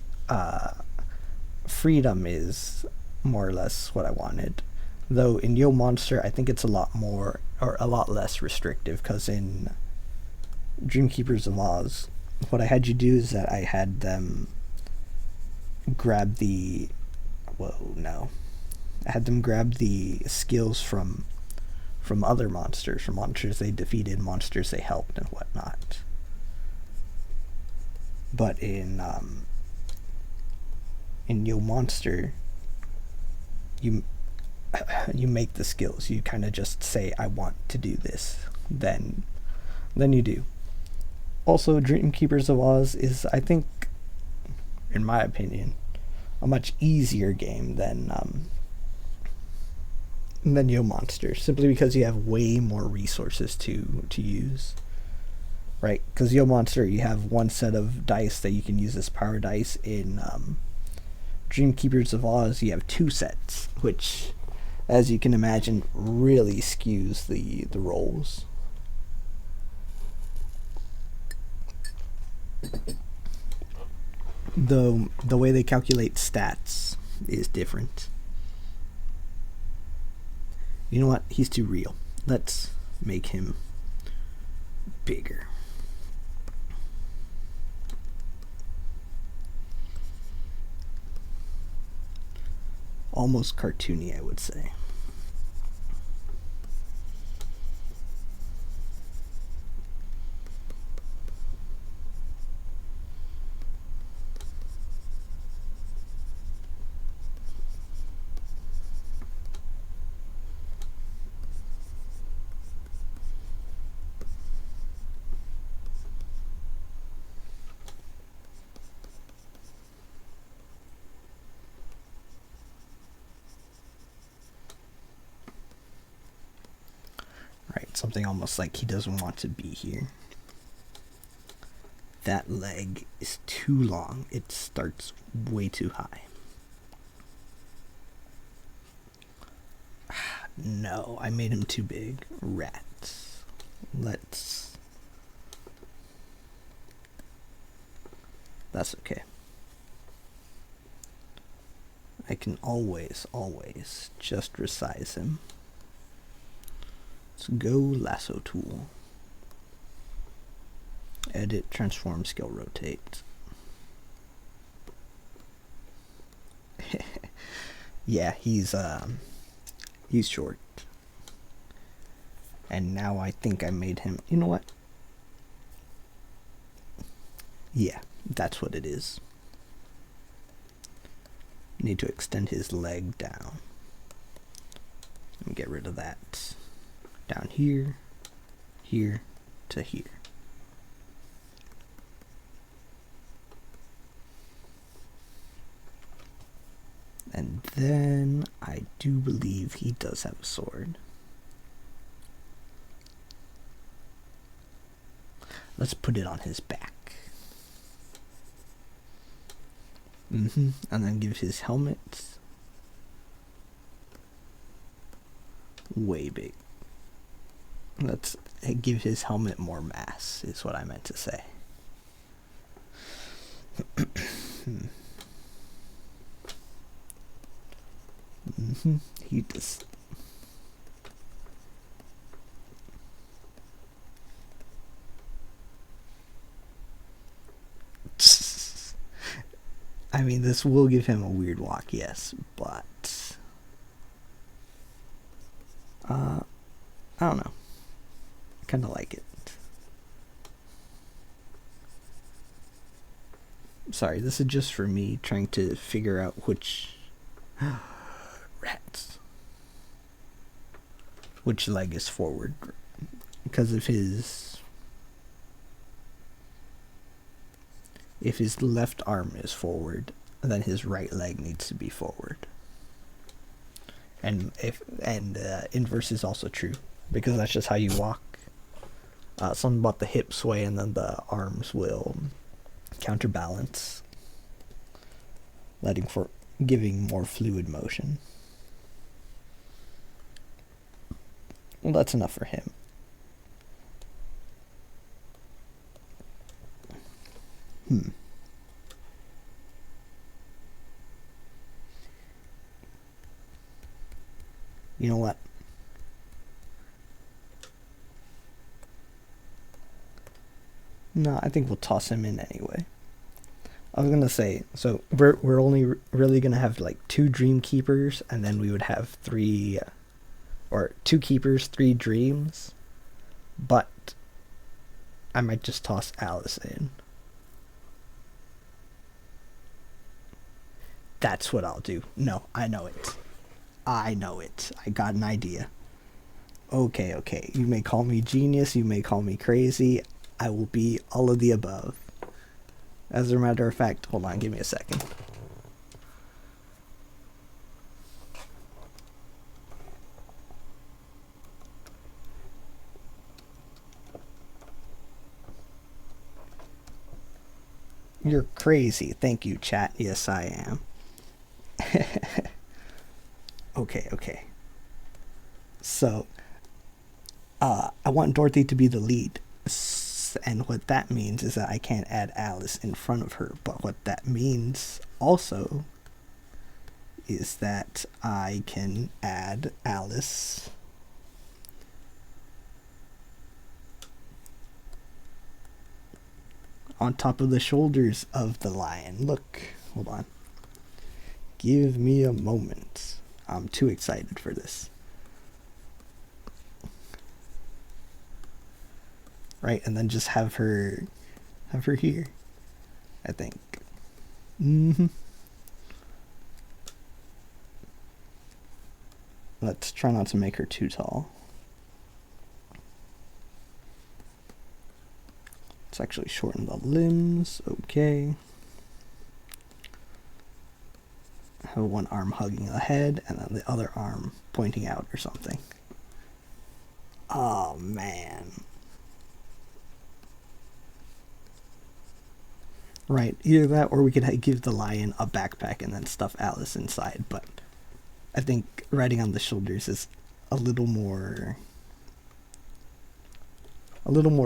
freedom is more or less what I wanted. Though in Yo Monster, I think it's a lot more, or a lot less restrictive, because in Dreamkeepers of Oz, what I had you do is that I had them grab the, whoa, no. I had them grab the skills from other monsters, from monsters they defeated, monsters they helped, and whatnot. But in Yo Monster, you make the skills. You kind of just say, I want to do this. Then you do. Also, Dreamkeepers of Oz is, I think, in my opinion, a much easier game than Yo Monster, simply because you have way more resources to use. Right? Because Yo Monster, you have one set of dice that you can use as power dice. In Dreamkeepers of Oz, you have two sets, which, as you can imagine, really skews the rolls. The way they calculate stats is different. You know what? He's too real. Let's make him bigger. Almost cartoony, I would say. Right, something almost like he doesn't want to be here. That leg is too long. It starts way too high. No, I made him too big. Rats. That's okay. I can always just resize him. Let's go lasso tool. Edit, transform, scale, rotate. Yeah, he's short. And now I think I made him, you know what? Yeah, that's what it is. Need to extend his leg down. And get rid of that. Down here, here to here. And then I do believe he does have a sword. Let's put it on his back. And then give his helmet way big. Let's give his helmet more mass, is what I meant to say. He just... I mean, this will give him a weird walk, yes, but... I don't know. I kind of like it. Sorry, this is just for me trying to figure out which... Rats. Which leg is forward. Because if his left arm is forward, then his right leg needs to be forward. And inverse is also true, because that's just how you walk. Something about the hip sway, and then the arms will counterbalance, giving more fluid motion. Well, that's enough for him. You know what? No, I think we'll toss him in anyway. I was gonna say, so we're only really gonna have like 2 dream keepers, and then we would have 3, or 2 keepers, 3 dreams. But I might just toss Alice in. That's what I'll do. No, I know it. I got an idea. Okay. You may call me genius, you may call me crazy. I will be all of the above. As a matter of fact, hold on, give me a second. You're crazy. Thank you, chat. Yes, I am. Okay. So, I want Dorothy to be the lead. And what that means is that I can't add Alice in front of her. But what that means also is that I can add Alice on top of the shoulders of the lion. Look, hold on. Give me a moment. I'm too excited for this. Right, and then just have her here, I think. Let's try not to make her too tall. Let's actually shorten the limbs. Okay. Have one arm hugging the head, and then the other arm pointing out or something. Oh, man. Right, either that or we could give the lion a backpack and then stuff Alice inside, but I think riding on the shoulders is a little more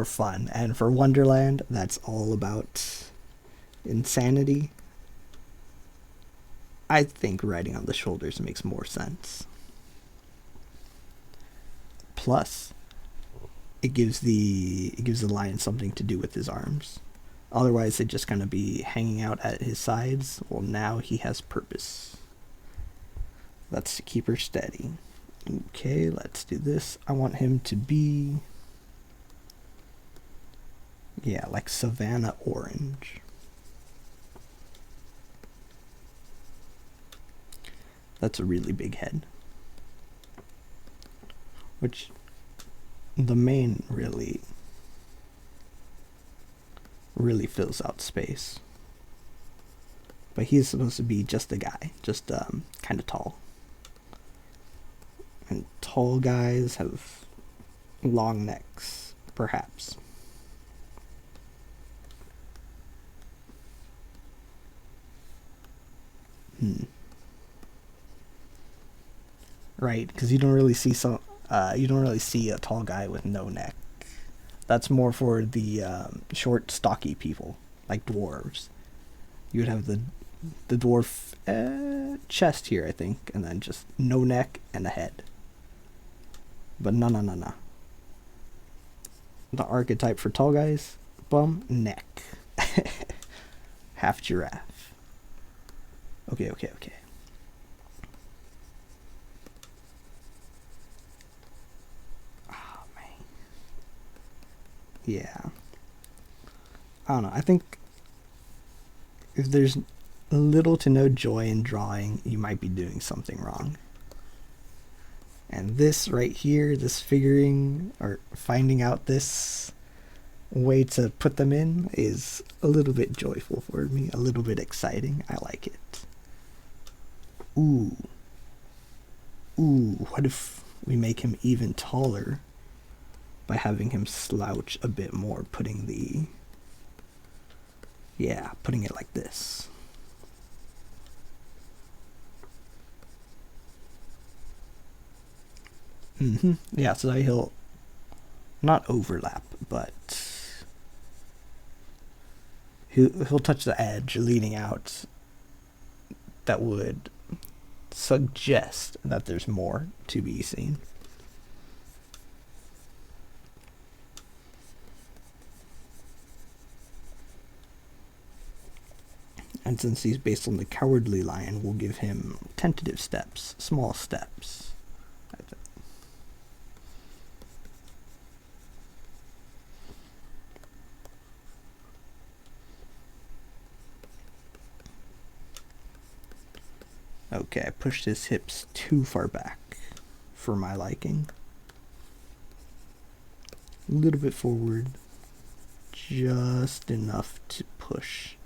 fun, and for Wonderland that's all about insanity. I think riding on the shoulders makes more sense. Plus, it gives the lion something to do with his arms. Otherwise, they'd just kind of be hanging out at his sides. Well, now he has purpose. That's to keep her steady. Okay, let's do this. I want him to be, yeah, like Savannah Orange. That's a really big head. Which the mane really fills out space. But he's supposed to be just a guy, just kind of tall. And tall guys have long necks, perhaps. Right, because you don't really see a tall guy with no neck. That's more for the short, stocky people, like dwarves. You would have the dwarf chest here, I think, and then just no neck and a head. But no. The archetype for tall guys, bum, neck. Half giraffe. Okay. Oh, man. Yeah. I don't know. I think if there's little to no joy in drawing, you might be doing something wrong. And this right here, this figuring, or finding out this way to put them in, is a little bit joyful for me, a little bit exciting. I like it. Ooh, what if we make him even taller by having him slouch a bit more, putting it like this. Yeah, so that he'll not overlap, but he'll touch the edge leading out that would suggest that there's more to be seen. And since he's based on the Cowardly Lion, we'll give him tentative steps, small steps. Okay, I pushed his hips too far back for my liking. A little bit forward, just enough to push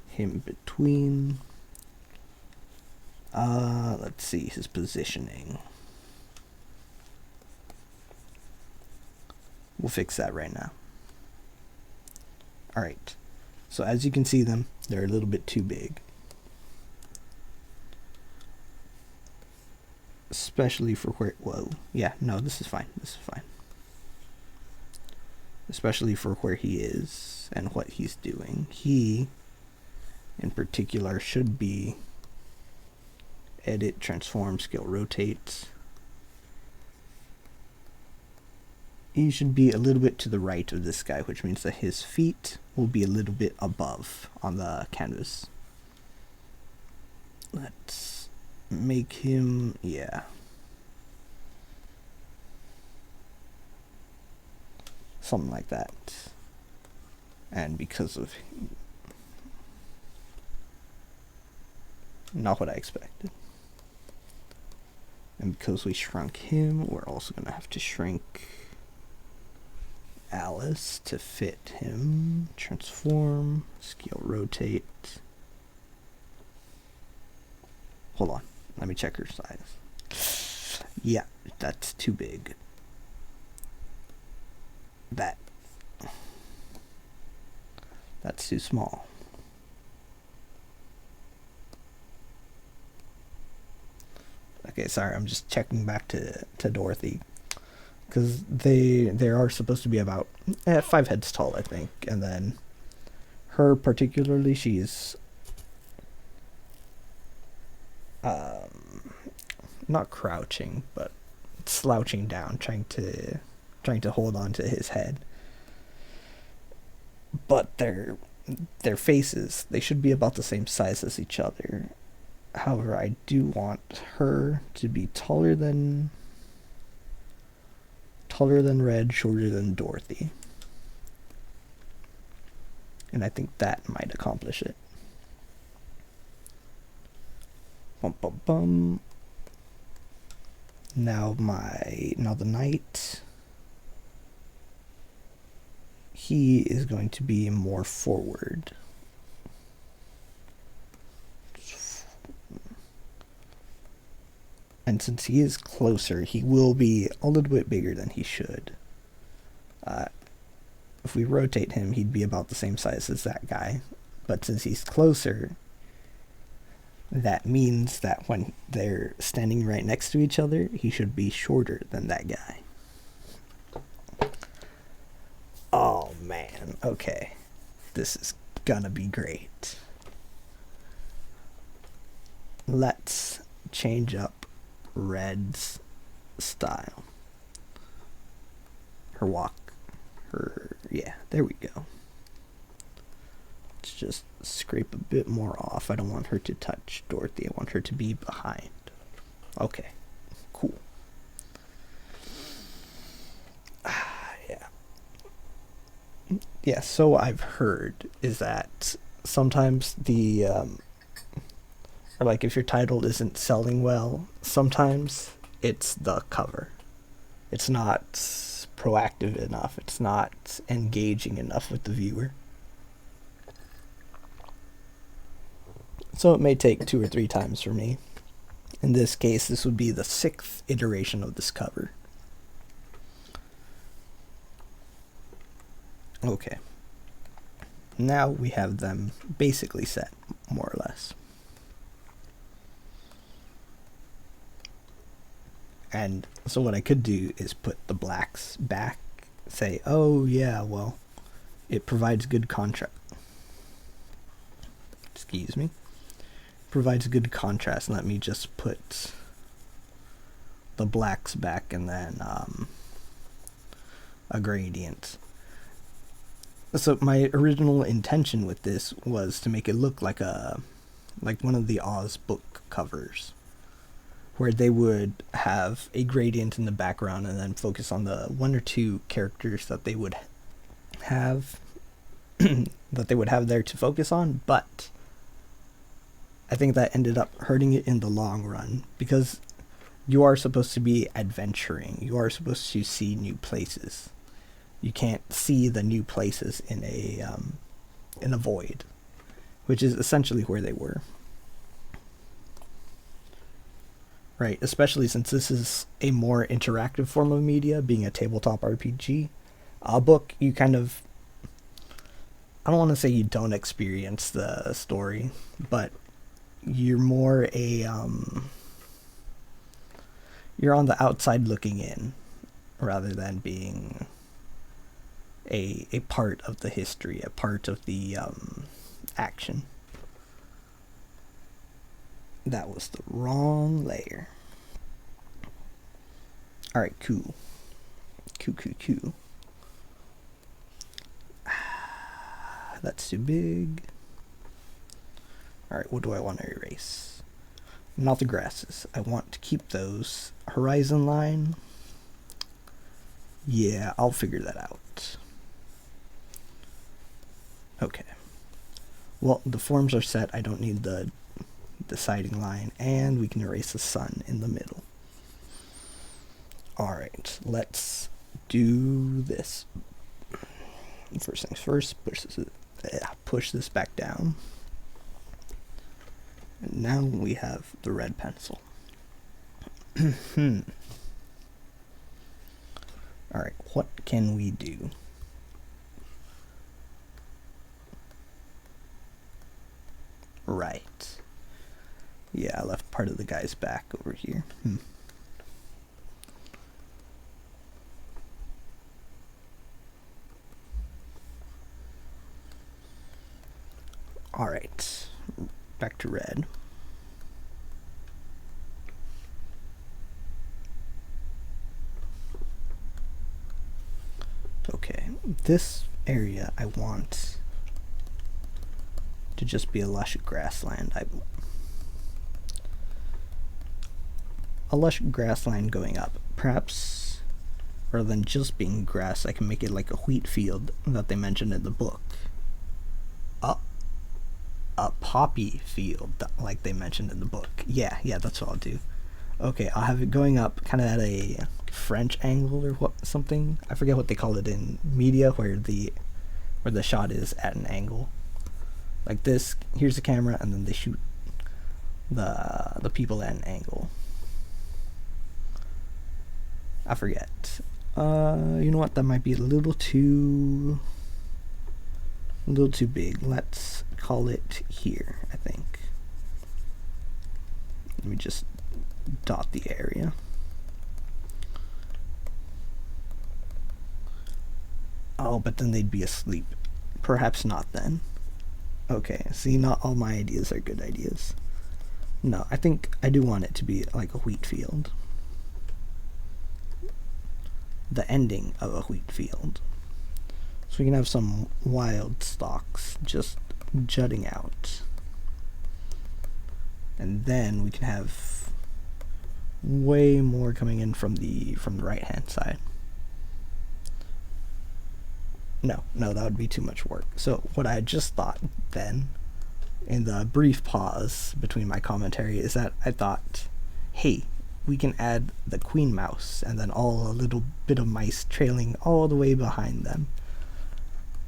him between. Let's see his positioning. We'll fix that right now. Alright, so as you can see them, they're a little bit too big. Especially for where, this is fine. Especially for where he is and what he's doing. He, in particular, should be edit, transform, scale, rotate. He should be a little bit to the right of this guy, which means that his feet will be a little bit above on the canvas. Let's make him, something like that. And because of not what I expected, and because we shrunk him, we're also gonna have to shrink Alice to fit him. Transform, scale, rotate. Hold on, let me check her size. Yeah, that's too big. That's too small. Okay, sorry, I'm just checking back to Dorothy. Because they are supposed to be about 5 heads tall, I think. And then her particularly, she's not crouching, but slouching down, trying to hold on to his head. But their faces, they should be about the same size as each other. However, I do want her to be taller than Red, shorter than Dorothy. And I think that might accomplish it. Bum bum bum. Now the knight. He is going to be more forward. And since he is closer, he will be a little bit bigger than he should. If we rotate him, he'd be about the same size as that guy. But since he's closer, that means that when they're standing right next to each other, he should be shorter than that guy. Oh man, okay. This is gonna be great. Let's change up Red's style. Her walk. Yeah, there we go. Let's just scrape a bit more off. I don't want her to touch Dorothy. I want her to be behind. Okay, cool. Yeah, so I've heard is that sometimes or like if your title isn't selling well, sometimes it's the cover. It's not proactive enough. It's not engaging enough with the viewer. So it may take 2 or 3 times for me. In this case, this would be the 6th iteration of this cover. Okay. Now we have them basically set, more or less. And so what I could do is put the blacks back, say, oh yeah, well, it provides good contrast. Excuse me. Provides good contrast. Let me just put the blacks back and then a gradient. So my original intention with this was to make it look like one of the Oz book covers, where they would have a gradient in the background and then focus on the 1 or 2 characters that they would have there to focus on. But I think that ended up hurting it in the long run, because you are supposed to be adventuring. You are supposed to see new places. You can't see the new places in a void, which is essentially where they were. Right, especially since this is a more interactive form of media, being a tabletop RPG. A book, you kind of, I don't want to say you don't experience the story, but you're more you're on the outside looking in, rather than being a part of the history, a part of the action. That was the wrong layer. Alright, cool. Cool. That's too big. Alright, what do I want to erase? Not the grasses. I want to keep those. Horizon line. Yeah, I'll figure that out. Okay. Well, the forms are set. I don't need the deciding line, and we can erase the sun in the middle. Alright, let's do this. First things first, push this back down. And now we have the red pencil. Alright, what can we do? Right. Yeah, I left part of the guy's back over here. Alright, back to red. Okay, this area I want to just be a lush grassland. A lush grassland going up. Perhaps, rather than just being grass, I can make it like a wheat field that they mentioned in the book. A poppy field, like they mentioned in the book. Yeah, that's what I'll do. Okay, I'll have it going up kind of at a French angle or something. I forget what they call it in media, where the shot is at an angle. Like this, here's the camera, and then they shoot the people at an angle. I forget. You know what? That might be a little too big. Let's call it here, I think. Let me just dot the area. Oh, but then they'd be asleep. Perhaps not then. Okay, see, not all my ideas are good ideas. No, I think I do want it to be like a wheat field. The ending of a wheat field. So we can have some wild stalks just jutting out. And then we can have way more coming in from the right hand side. No, that would be too much work. So what I just thought then, in the brief pause between my commentary, is that I thought, hey, we can add the queen mouse and then a little bit of mice trailing all the way behind them.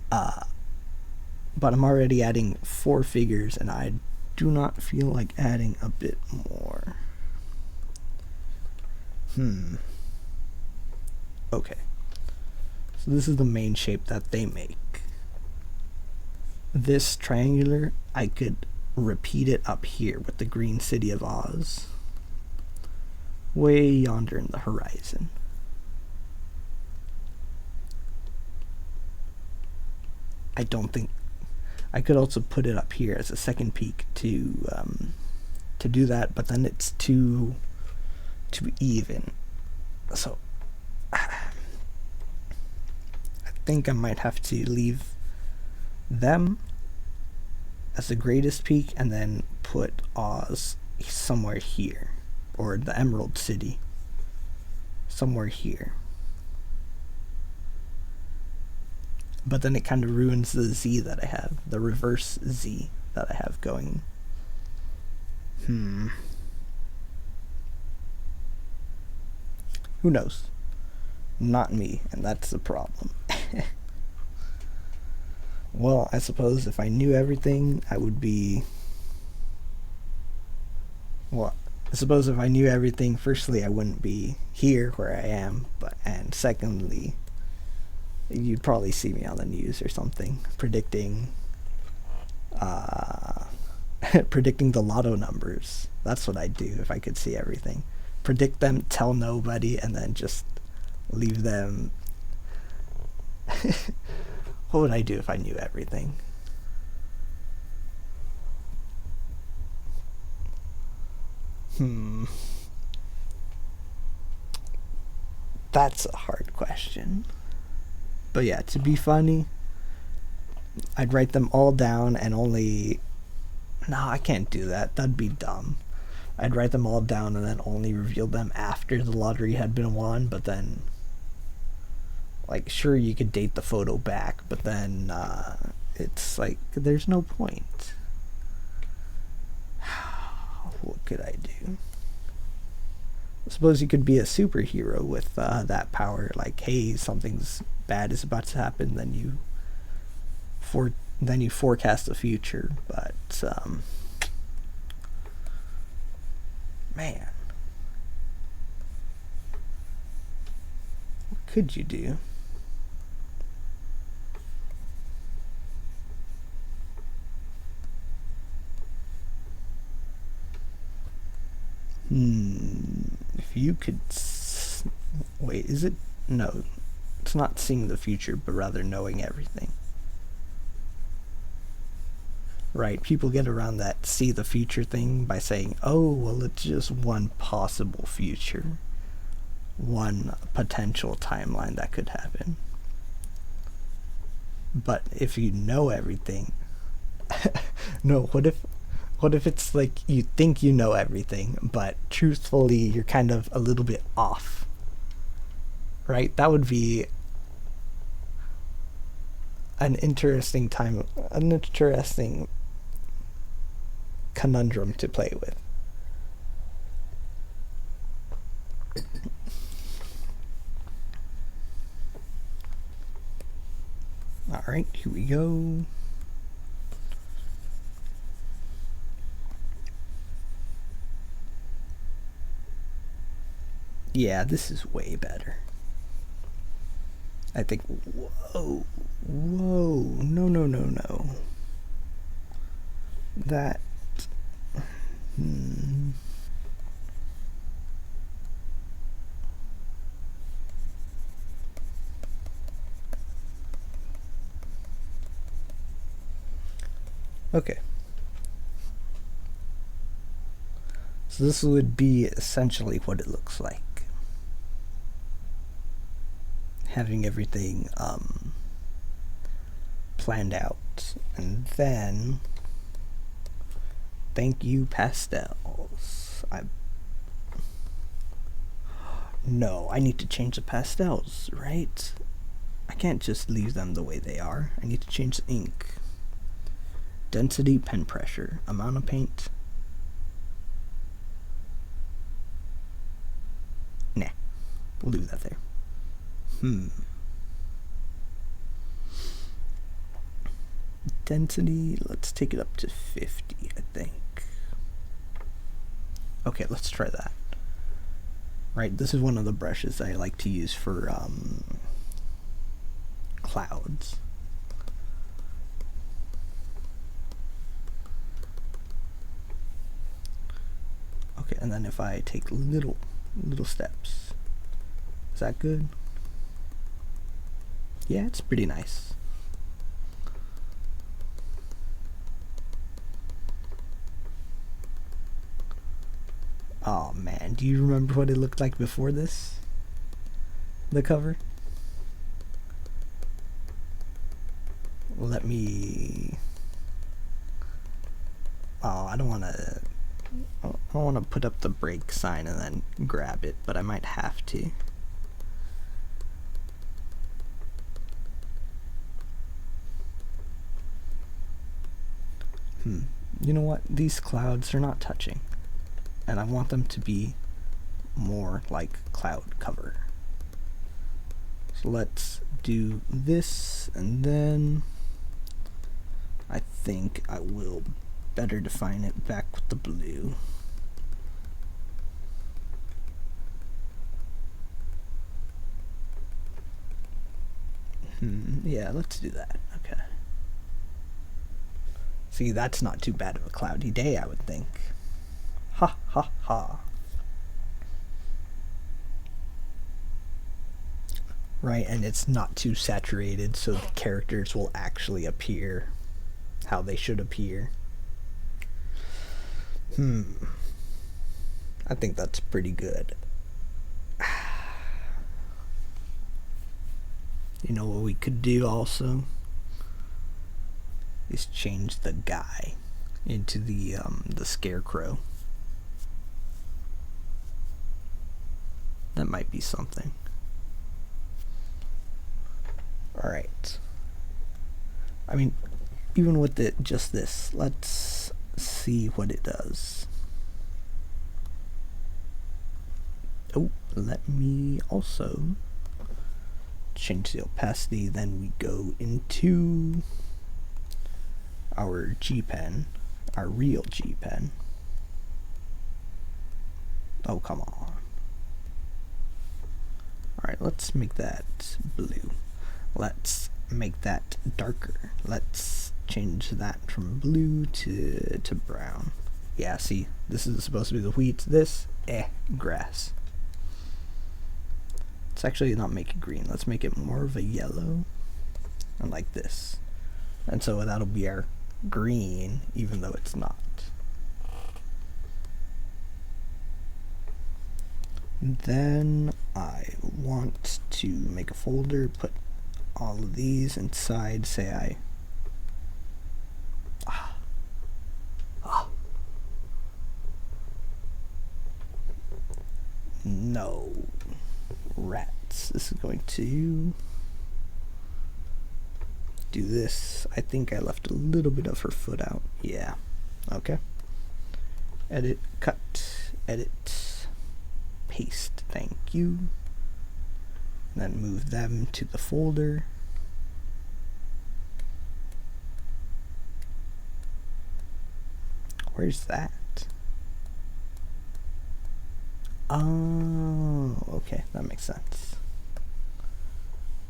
But I'm already adding 4 figures, and I do not feel like adding a bit more. Okay. So this is the main shape that they make. This triangular, I could repeat it up here with the green city of Oz. Way yonder in the horizon. I don't think I could also put it up here as a second peak to do that, but then it's too even. So I think I might have to leave them as the greatest peak and then put Oz somewhere here, or the Emerald City somewhere here. But then it kind of ruins the Z that I have, the reverse Z that I have going. Who knows? Not me, and that's the problem. Well, I suppose if I knew everything, I would be... Well, I suppose if I knew everything, firstly, I wouldn't be here where I am, and secondly, you'd probably see me on the news or something predicting predicting the lotto numbers. That's what I'd do if I could see everything. Predict them, tell nobody, and then just leave them. What would I do if I knew everything? That's a hard question. But yeah, to be funny, I'd write them all down and only... No, I can't do that. That'd be dumb. I'd write them all down and then only reveal them after the lottery had been won, but then... Like, sure, you could date the photo back, but then it's like, there's no point. What could I do? I suppose you could be a superhero with that power. Like, hey, something's bad is about to happen, then you forecast the future. But man, what could you do? If you could wait, is it? No, it's not seeing the future, but rather knowing everything. Right, people get around that see the future thing by saying, oh, well, it's just one possible future, one potential timeline that could happen. But if you know everything, no, what if it's like you think you know everything, but truthfully you're kind of a little bit off, right? That would be an interesting conundrum to play with. All right, here we go. Yeah, this is way better. I think. Whoa, no. That. Okay. So this would be essentially what it looks like. Having everything planned out. And then, thank you, pastels. No, I need to change the pastels, right? I can't just leave them the way they are. I need to change the ink. Density, pen pressure, amount of paint. Nah, we'll leave that there. Density, let's take it up to 50, I think. Okay, let's try that. Right, this is one of the brushes I like to use for clouds. Okay, and then if I take little steps, is that good? Yeah, it's pretty nice. Oh man, do you remember what it looked like before this? The cover? Let me... Oh, I don't want to put up the break sign and then grab it, but I might have to. You know what? These clouds are not touching. And I want them to be more like cloud cover. So let's do this, and then I think I will better define it back with the blue. Yeah, let's do that. Okay. See, that's not too bad of a cloudy day, I would think. Ha ha ha. Right, and it's not too saturated, so the characters will actually appear how they should appear. I think that's pretty good. You know what we could do also? Is change the guy into the scarecrow. That might be something. Alright. I mean, even with just this, let's see what it does. Oh, let me also change the opacity. Then we go into our G pen, our real G pen. Oh, come on. Alright, let's make that blue. Let's make that darker. Let's change that from blue to brown. Yeah, see, this is supposed to be the wheat. This, grass. Let's actually not make it green. Let's make it more of a yellow. And like this. And so that'll be our green, even though it's not. Then I want to make a folder, put all of these inside, say no, rats. This is going to do this. I think I left a little bit of her foot out. Yeah, okay. Edit, cut, edit, paste, thank you. And then move them to the folder. Where's that? Oh, okay, that makes sense.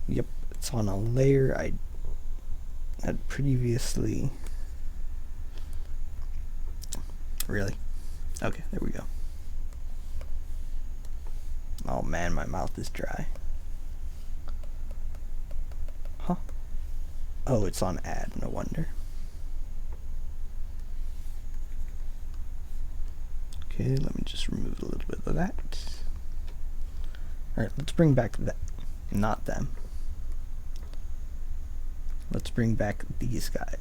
Yep, it's on a layer I had previously. Really? Okay, there we go. Oh man, my mouth is dry. Huh? Oh, it's on add, no wonder. Okay, let me just remove a little bit of that. Alright, let's bring back that. Not them. Let's bring back these guys.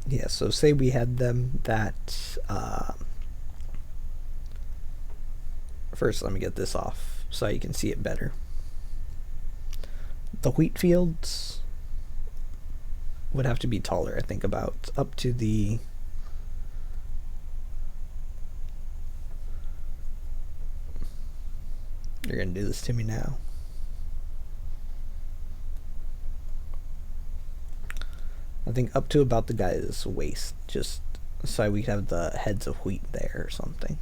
Yeah, so say we had them that, first let me get this off so you can see it better. The wheat fields would have to be taller, I think about up to the, you're gonna do this to me now. I think up to about the guy's waist, just so we have the heads of wheat there or something.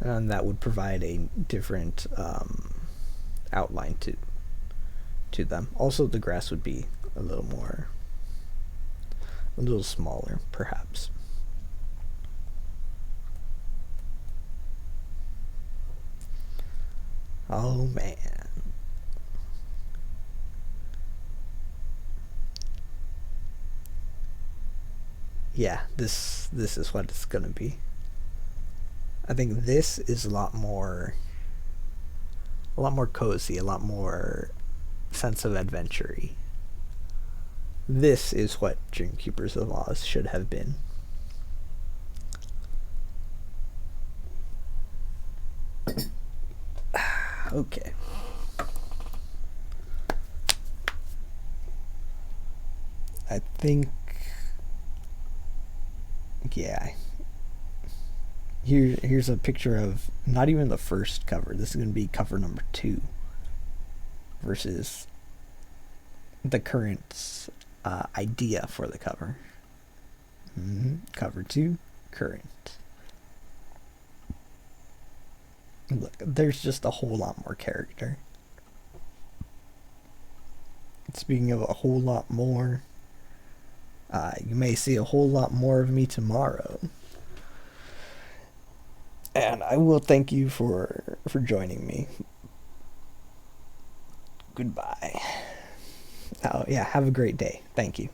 And that would provide a different outline to them. Also, the grass would be a little smaller, perhaps. Oh man. Yeah, this is what it's gonna be. I think this is a lot more cozy, a lot more sense of adventure-y. This is what Dreamkeepers of Oz should have been. Okay. I think, yeah. Here's a picture of not even the first cover. This is going to be cover number 2 versus the current idea for the cover. Cover 2, current. Look, there's just a whole lot more character. Speaking of a whole lot more, you may see a whole lot more of me tomorrow. And I will thank you for joining me. Goodbye. Oh, yeah, have a great day. Thank you.